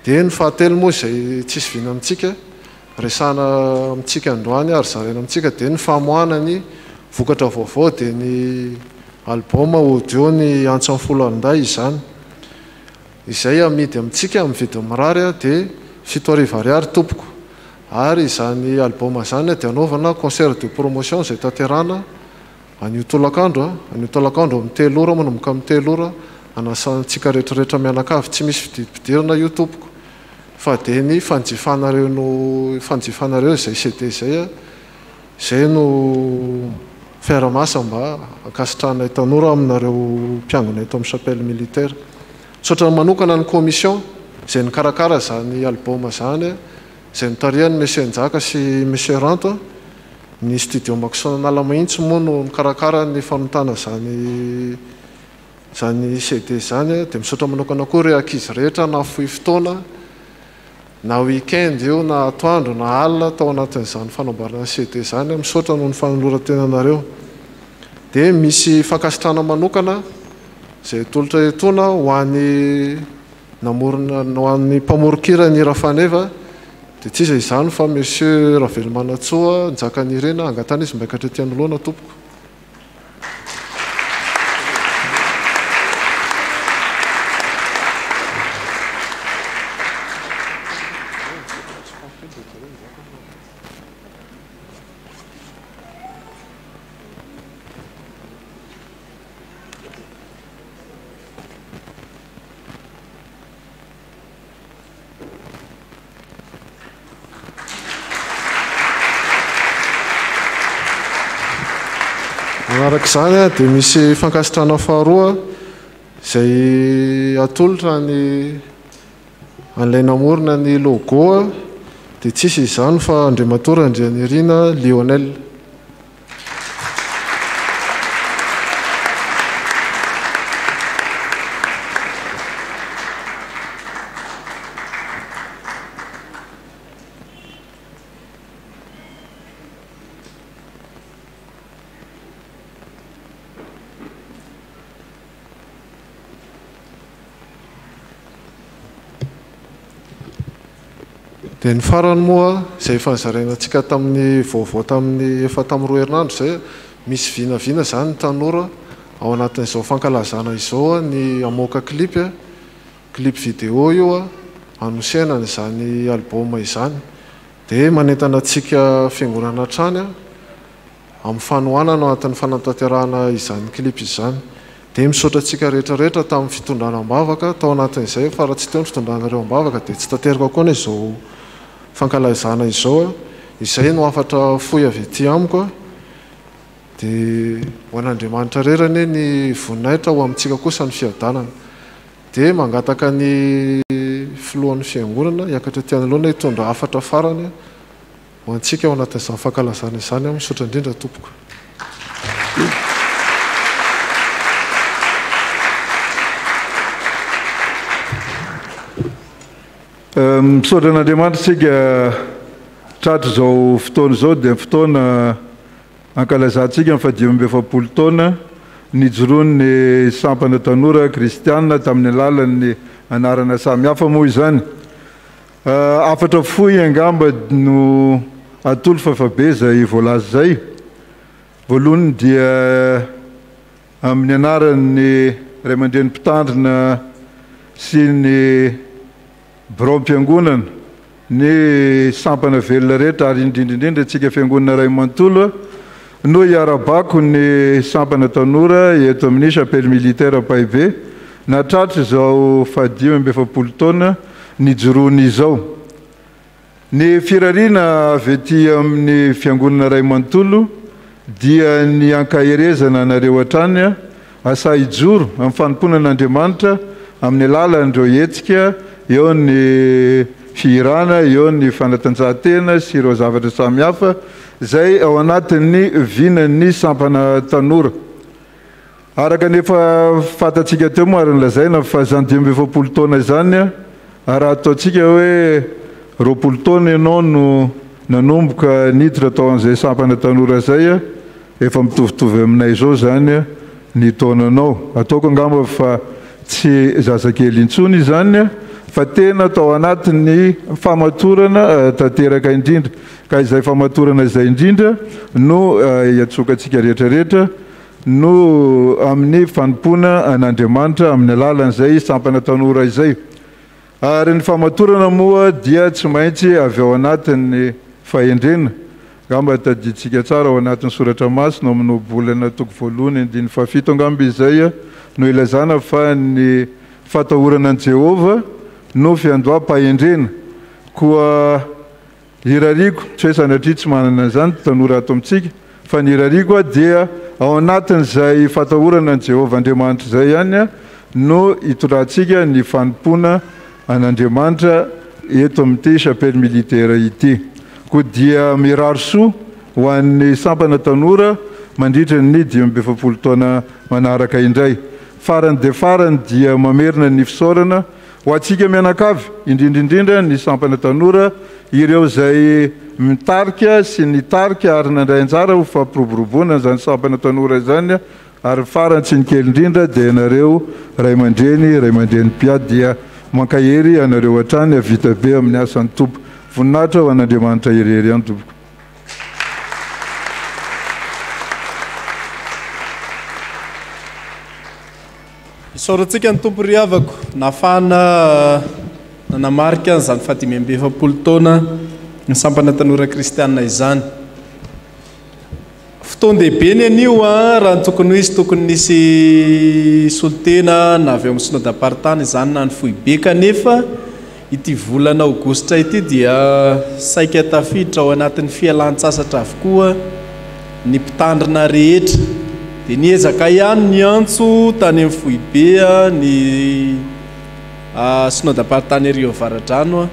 Dia ny fahatelo moa izay tsisy vina amintsika resana amitsika androany ary zarena amitsika dia ny famoanany vokatra vaovao dia ny album audio ny antso amin'ny folo anday izany izay amidy amitsika amin'ny vidiny mirary dia 7,000 ariary tompoko ary izany album zany dia anaovana concert de promotion izay tanterana an'io tolakandro an'io tolakandro amin'ny 3 ora manomboka amin'ny 3 ora anasantsika rehetrarehetra mianakavy tsy misy fididipidirana io tompoko fa dia ny fanjifanareo izay CD zay no fiaramasa mba akasitrahana tanora aminareo mpiangona eto amin'ny chapelle militaire sotra manokana ny commission izay ny karakara zany album zany izay nitariany monsieur Njaka sy monsieur Ranto ny studio Maxon Nalamahitsy moa no nikarakara ny fanotana zany CD zany dia misotra manokana koa ireo ankizy rehetra na fohy fotoana na weekend io na atoandro na alina tao anatin'izany fanamboarana CD zany misotra noho ny fanoloran-tenanareo dia misy fankasitrahana manokana izay tolotra etona ho an'ny mpamorokira ny Rafaneva dia tsy izay izany fa monsieur Ravelmanatsoa Njakan'Irena angatana izy mbaikatra ety anoloana tompoko. Manaraka izany dia misy fankasitrahana faharoa izay atolotra an'ilay namorona ny logo dia tsisy izany fa Andriamatora Andrianirina Lionel. Dia ny farany moa izay fanzarainantsika tamin'ny vaovao tamin'ny efa tamin'ny 2 herinandro izay misy vinavina zany ny tanora ao anatin'izao fankalazana izao ny amoaka clip video io anosehana izany album izany dia manentana antsika fiangonana hatrany amin'ny fanohanana ao anatin'ny fanatanterahana izany clip izany dia misaotra antsika rehetrarehetra tamin'ny fitondrana am-bavaka tao anatin'izay fa raha tsy teo ny fitondranareo am-bavaka dia tsy tanteraka koa izao fankalazana izao izay no afatra fohy avy ety amiko dia ho an'Andriamanitra rerany ny voninahitra ho amintsika kosa ny fiadanana dia mangataka ny filohan'ny fiangonana hiakatra ety anoloana hitondra afatra farany ho antsika ao anatin'izany fankalazana izany misaotra indrindra tompoko. Misaotra an'Andriamanitra tsika tratra izao fotoana izao dia fotoana ankalazantsika ny 520 taona nijoroan'ny sampana tanora kristianina tamin'ny alalan'ny anarana samihafa moa izany. Afatra fohy angamba no atolo fafabe izay voalaza zay. Voalohany dia amin'ny anaran'ny ray aman-dreny mpitandrina sy ny brom-piangonana ny sampana velona rehetra ary indrindrindrindra antsika fiangonana ray manontolo no hiarabako ny sampana tanora eto amin'ny chapelle militaire Paibe natratra izao 520 taona nijoroany izao. Ny firariana avy ety amin'ny fiangonana ray manontolo dia ny ankaherezana anareo hatrany asa hijoro amin'ny fanomponan'Andriamanitra amin'ny alalan'ireo hetsika eo ny fihirana eo ny fanatanjahantena sy ireo zavatra samihafa zay ao anatin'ny vinan'ny sampana tanora. Araka nefa fatatsika teo moa ary nylazaina fa zany 20 taona zany raha ataontsika hoe 20 taona ianao no nanomboka niditra tao an'izay sampana tanora zay efa mitovitovy aminay zao zany ny taonanao. Ataoko angamba fa tsy zazakely intsony zany fa tena atao anatin'ny famatorana tanteraka indrindra ka izay famatorana izay indrindra no iatsokantsika rehetrarehetra no amin'ny fanompona an'Andriamanitra amin'ny alalan'izay sampana tanora izay. Ary ny famatorana moa dia tsy maintsy avy ao anatin'ny fahendrena. Gamba taditsika tsara ao anatin'ny soratra masina amin'ny obolana toko voalohany andiny fafito angamba izay no ilazana fa ny fatahorana an' Jehova no fiandoam-pahendrena koa irariko tsy hoe sanatria tsy manana an'izany tanora ato amintsika fa ny irariko dia ao anatin'izay fatahorana an' Jehova Andriamanitra izay ihany no itorantsika ny fanompona an'Andriamanitra eto amin'ity chapelle militaire ity. Koa dia miraro soa ho an'ny sampana tanora mandritra ny 27 taona manaraka indray. Farany dia farany dia mamerina ny fisaorana ho antsika mianakavy indrindrindrindra ny sampana tanora ireo izay mitarika sy nitarika ary nandray anjara ho fampiroboroboana zany sampana tanora izany ary farany tsy ny kely indrindra dia ianareo ray aman-dreny mpiady dia mankahery anareo hatrany avita be amin'ny asan'ny tompo. Voninahitra ho an'Andriamanitra irery ihany tompoko. Isaorantsika ny tompo ry havako nafana nanamarika izany 27 taona ny sampana tanora kristianina izany. Fotoan-dehibe ny anio raha ny tokony ho izy tokony nisy solotena na avy amin'ny synodam-paritany izany na ny fohibe kanefa ity volana aogositra ity dia saika tafiditra ao anatin'ny fialan-tsasatra avokoa ny mpitandrina rehetra dia niezaka ihany ny antso tany amin'ny fohibe ny synodam-paritany Rio Varadrano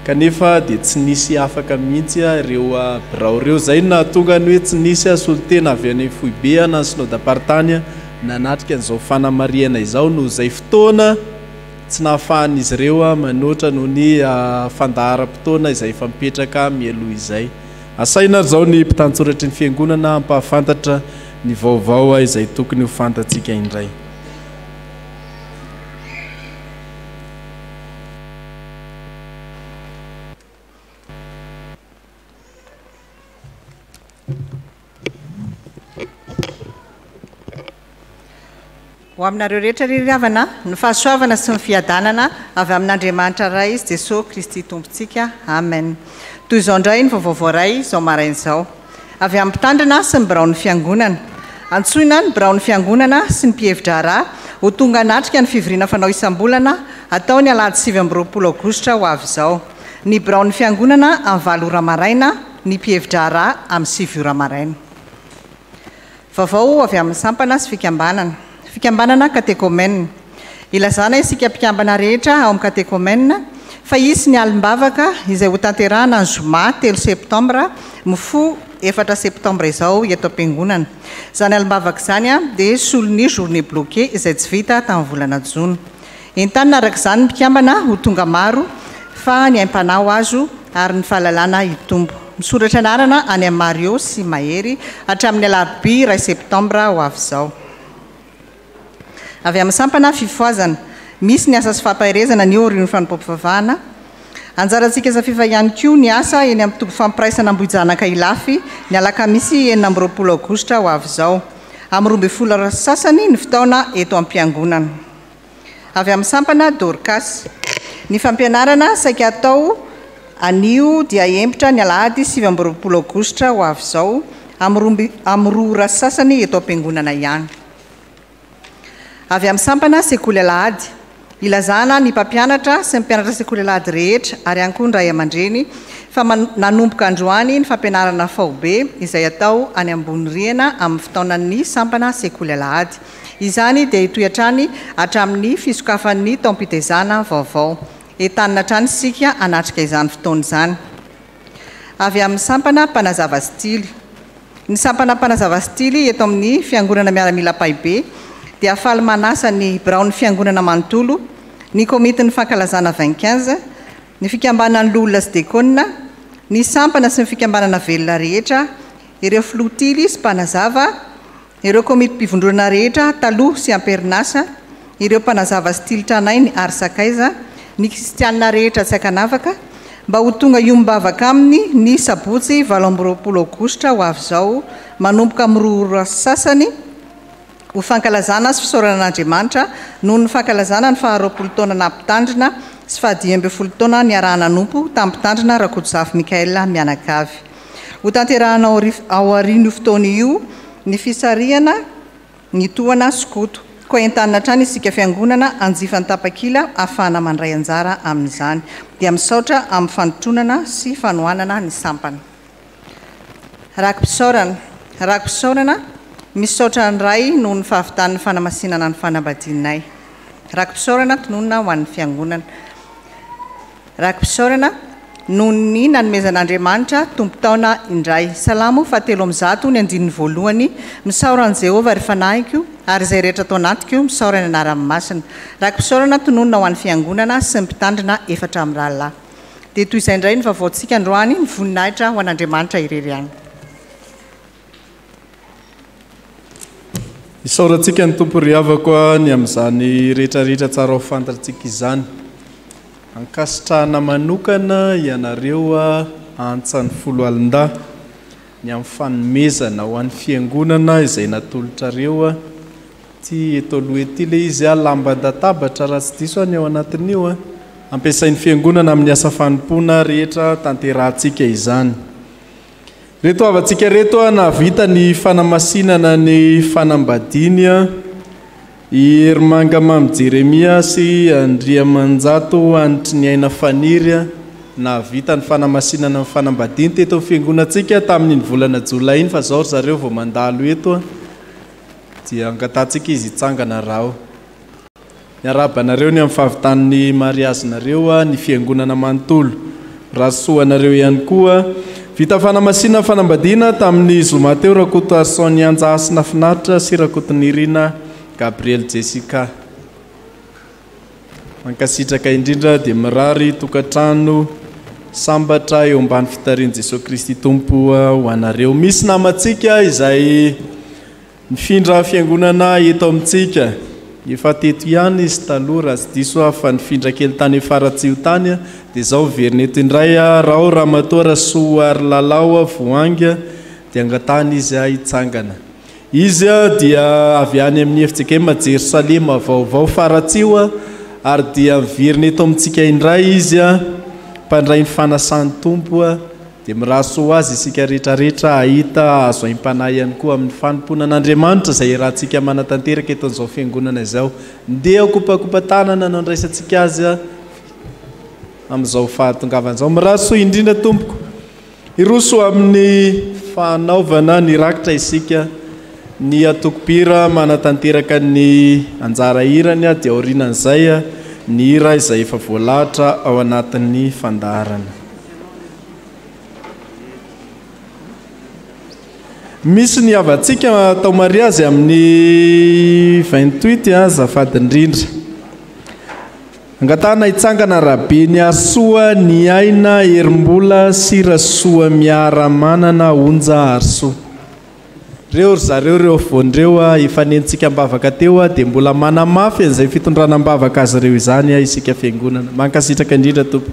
kanefa dia tsy nisy afaka mihitsy ireo birao ireo zay nahatonga ny hoe tsy nisy solotena avy any fohibe na synodam-paritany nanatrika an'izao fanamariana izao no izay fotoana tsy nahafahan'izy ireo manoatra noho ny fandaharam-potoana izay efa mipetraka mialoha izay. Asaina zao ny mpitantsoratry ny fiangonana ampahafantatra ny vaovao izay tokony ho fantatsika indray. Ho aminareo rehetra ry-havana ny fahasoavana sy ny fiadanana avy amin'Andriamanitra ray izy Jesosy Kristy tompontsika. Amen. Toy izao indray ny vaovao voaray izao marain'izao avy amin'ny mpitandrina sy ny biraon'ny fiangonana. Antsoina ny biraon'ny fiangonana sy ny mpihevitra rà ho tonga hanatrika ny fivoriana fanao isam-bolana atao ny alahady 27 aogositra ho avy izao. Ny biraon'ny fiangonana amin'ny 7 ora maraina, ny mpihevitra rà amin'ny 7 ora maraina. Vaovao avy amin'ny sampana sy fikambanana. Fikambanana katekomena. Ilazana isika mpikambana rehetra ao amin'ny katekomena fa isy ny alim-bavaka izay ho tanterahana ny zoma 3 septambra mifo 4 septambra izao eto am-piangonana. Zany alim-bavaka zany dia solon'ny journée bloquée izay tsy vita tamin'ny volana Jona. Entanina araka izany ny mpikambana ho tonga maro fa ny aim-panao azo ary ny fahalalana hitombo. Misoratra anarana any amin'ny Mario sy Mahery hatramin'ny alarobia 2 septambra ho avy izao. Avy amin'ny sampana fifoazana, misy ny asa sy fampaherezana ny orin'ny fanompom-pivavahana. Anjarantsika zafiva ihany koa ny asa eny amin'ny toby fampiraisana ambohijanaka ilafy ny alakamisy 20 aogositra ho avy izao. Amin'ny 12 sasany ny fotoana eto am-piangonana. Avy amin'ny sampana Dorcas, ny fampianarana saika atao anio dia hempitra ny alahady 27 aogositra ho avy izao amin'ny 2 ora sasany eto am-piangonana ihany. Avy amin'ny sampana sekoly alahady, ilazana ny mpampianatra sy ny mpianatra sekoly alahady rehetra ary ihany koa ny ray aman-dreny fa nanomboka androany ny fampianarana faobe izay atao any ambony rihana amin'ny fotoanan'ny sampana sekoly alahady. Izany dia hitohatrany hatramin'ny fisokafan'ny taom-pitezana vaovao. Entanina hatrany isika hanatrika izany fotoana izany. Avy amin'ny sampana mpanazava stily. Ny sampana mpanazava stily eto amin'ny fiangonana miaramila Paibe dia afaly manasa ny biraon'ny fiangonana manontolo, ny komitin'ny fankalazana 25, ny fikambanan'ny lolona sy dekona, ny sampana sy ny fikambanana velona rehetra, ireo flotily sy mpanazava, ireo komity mpivondrona rehetra taloha sy amperinasa, ireo mpanazava stily tranay ny arsakaiza, ny kristianina rehetra tsy akanavaka mba ho tonga iombavaka aminy ny sabotsy 20 aogositra ho avy zao manomboka miroa sasany ho fankalazana sy fisaoranan'Andriamanitra noho ny fankalazana ny 20 taona nampitandrina sy 10 taona ny arahana nompo tampitandrina Rakotojavy Mikaela mianakavy. Ho tanterahana ao aorian'io fotoana io ny fisarihana ny tohana Sokoto. Koa entanina trany isika fiangonana anjifan'ny tapakila ahafahana mandray anjara amin'izany dia misaotra amin'ny fanotronana sy fanohanana ny sampana. Rakim-pisaorana misaotra ny ray noho ny fahavitan'ny fanamasinana ny fanambadianay. Rakim-pisaorana tononona ho an'ny fiangonana. Rakim-pisaorana noho ny nanomezan'Andriamanitra tompo-taona indray. Salamo 7 ny andininy voalohany. Misaoran'i Jehova rehefa nahiko ary izay rehetra tao anatiko misaorana anarany masina. Rakim-pisaorana tononona ho an'ny fiangonana sy ny mpitandrina 4 amin'ny rahalahy. Dia toy izay indray ny vaovaontsika androany ny voninahitra ho an'Andriamanitra irery any. Isaorantsika ny tompo ry havako ny amin'izany rehetrarehetra tsara ho fantatritsika izany. Ankasitrahana manokana ianareo antsany 10 alin-dahy ny amin'ny fanomezana ho an'ny fiangonana izay natolotrareo ty eto aloha ety le izy lamban-databatra raha tsy diso ny ao anatin'io ampiasain'ny fiangonana amin'ny asa fanompona rehetra tanterahantsika izany. Reto avantsika reto navita ny fanamasinana ny fanambadiany Irmanga Mamy Jeremia sy Andriamanjato antry ny aina faniry navita ny fanamasinana ny fanambadiany teto amin'ny fiangonantsika tamin'ny volana Jolay iny fa zao zareo vao mandalo eto dia angatantsika izy hitsangana rao. Niarabanareo ny amin'ny fahavitan'ny mariazinareo ny fiangonana manontolo. Rasoanareo ihany koa vita fanamasinana fanambadiana tamin'ny zoma teo Rakoto Arsony Anjahasina Finaritra sy Rakoto Nirina Gabriel Jessica. Mankasitraka indrindra dia mirary tokantrano sambatra eo ambany fitarian'i Jesosy Kristy Tompo ho anareo. Misy namantsika izay nifindra fiangonana eto amintsika. Efa teto ihany izy taloha raha tsy diso fa nifindra kely tany Faratsio tany dia zao verina eto indray Rao Ramatoa Rasoa ary Lalao voanga dia angatany izy hitsangana. Izy dia avy any amin'ny efitsika Jerusalema vaovao Faratsio ary dia verina eto amintsika indray izy mpandray ny fanasan'ny Tompo dia miraso azy isika rehetrarehetra ahita azo aim-panahy ihany koa amin'ny fanompona an'Andriamanitra izay rahantsika manatanteraka eto an'izao fiangonana izao. Ndeha kopakopa tanana nandraisantsika azy amin'izao fahatongavan'izao. Miraso indrindra Tompoko, iroso amin'ny fanaovana ny rakitra isika ny atokopira manatanteraka ny anjara hirany dia aorianan'izay ny hira izay efa voalahatra ao anatin'ny fandaharana. Misy ny avantsika tao mariazy amin'ny 28 azafady indrindra. Angatana hitsangana Rabe ny Arsoa ny aina Herimbola sy Rasoa miara-manana onja Arsoa. Reo zareo reo voandreo efa nentsika mbavaka teo dia mbola manamafy an'izay fitondrana mbavaka azy reo izany isika fiangonana. Mankasitraka indrindra Tompo.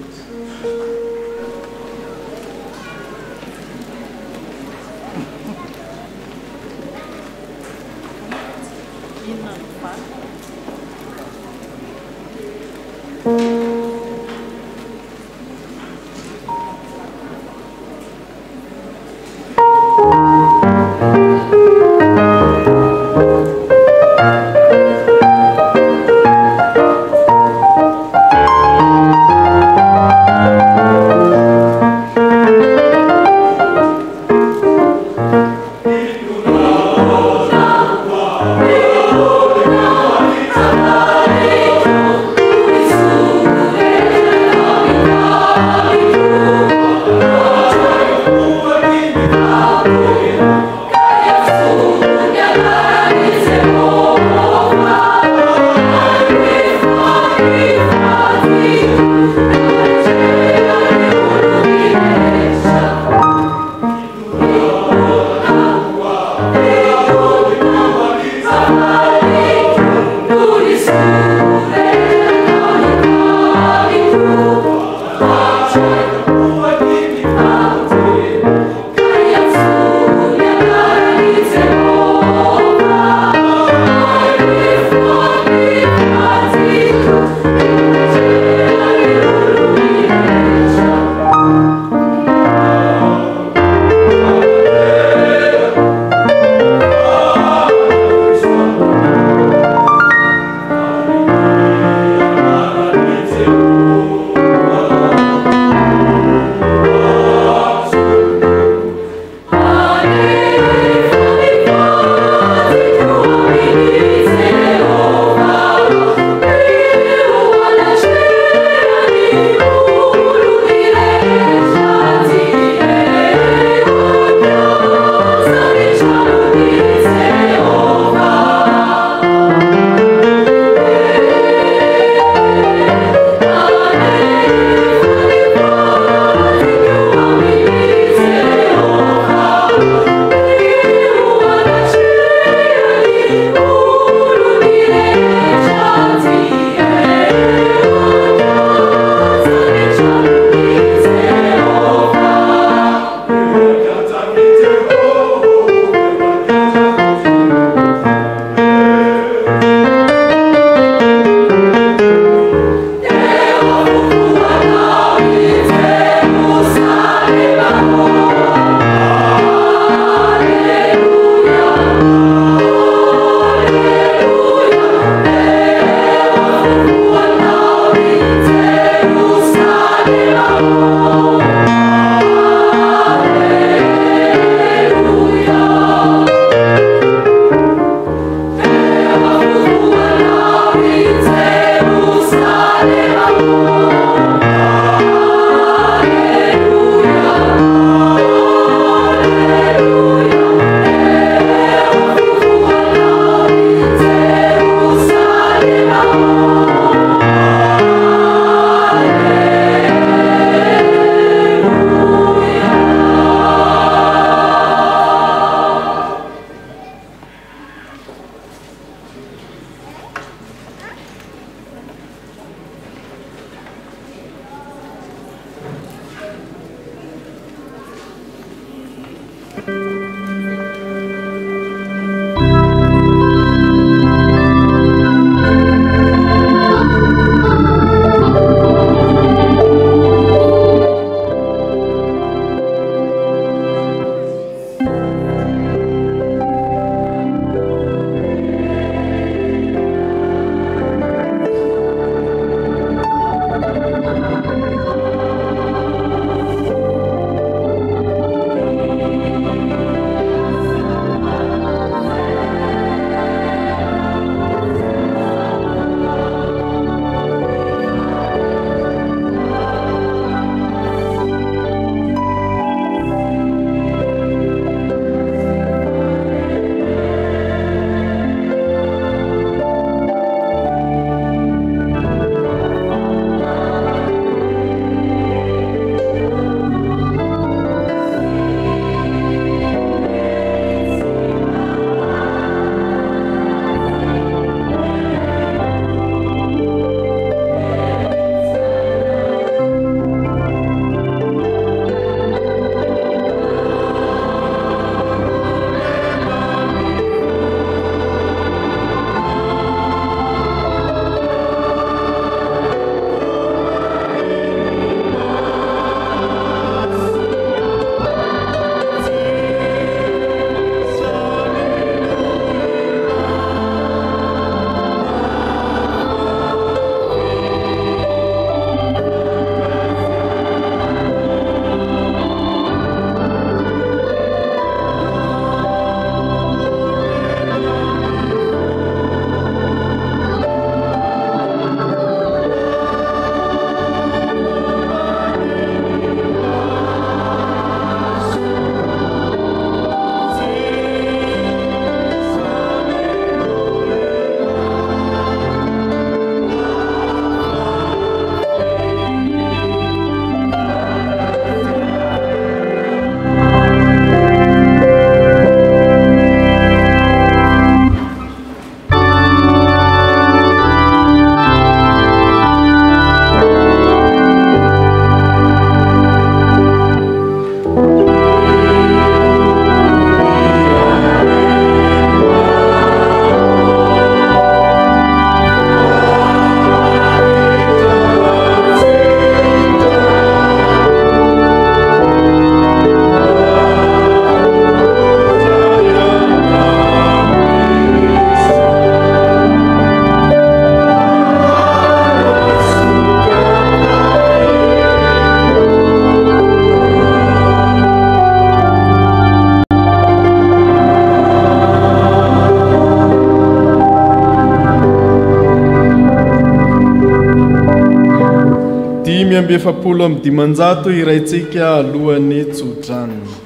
570 amin'ny dimanjato iraitsika alohan'ny tsodrano.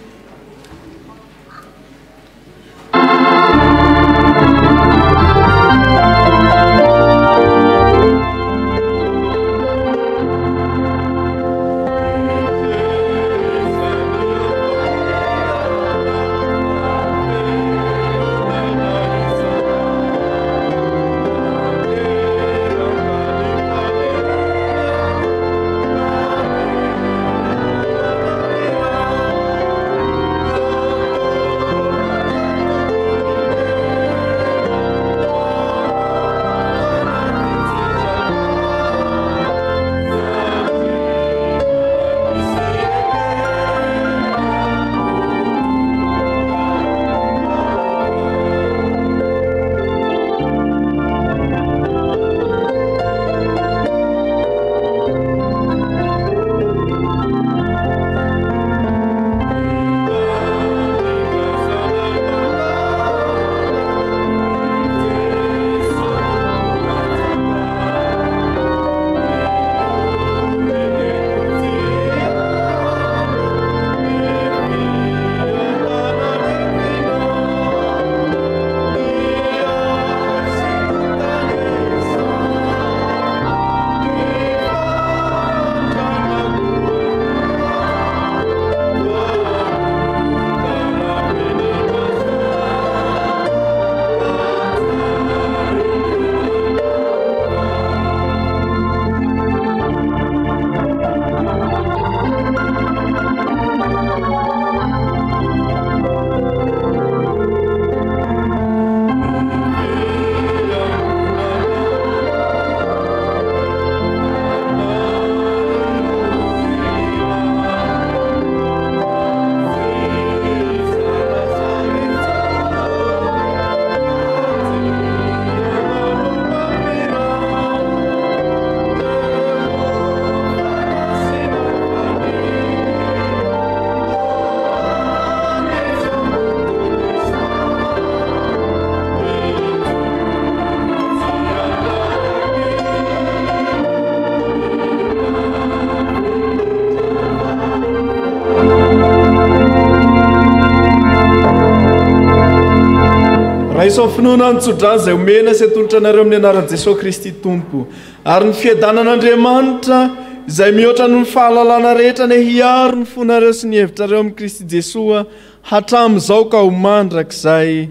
Isao finoana ny tsodrano izay omena sy atolotra anareo amin'ny anaran'i Jesosy Kristy Tompo ary ny fiadanan'Andriamanitra izay mihoatra ny fahalalana rehetra ny hiaro ny fonareo sy ny hevitrareo amin'ny Kristy Jesosy hatramin'izao ka ho mandrakizay.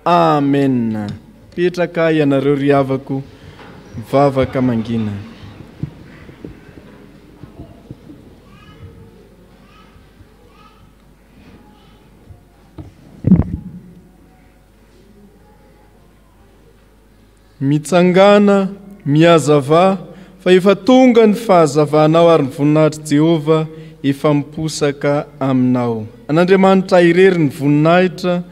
Amen. Petraka ianareo ry havako mivavaka mangina. Mitsangana, miazava, fa efa tonga ny fahazavanao ary ny voninahitry Jehova efa miposaka aminao. An'Andriamanitra irery ny voninahitra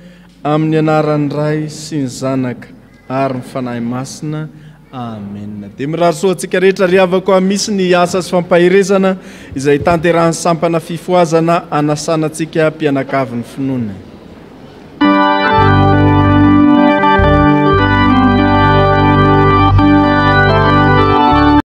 amin'ny anaran'ny Ray sy ny Zanaka ary ny fanahy masina. Amen. Dia mirary soa antsika rehetra ry havako misy ny asa sy fampahirezana izay tanterahan'ny sampana fifoazana anasana antsika mpianakavy ny finoana.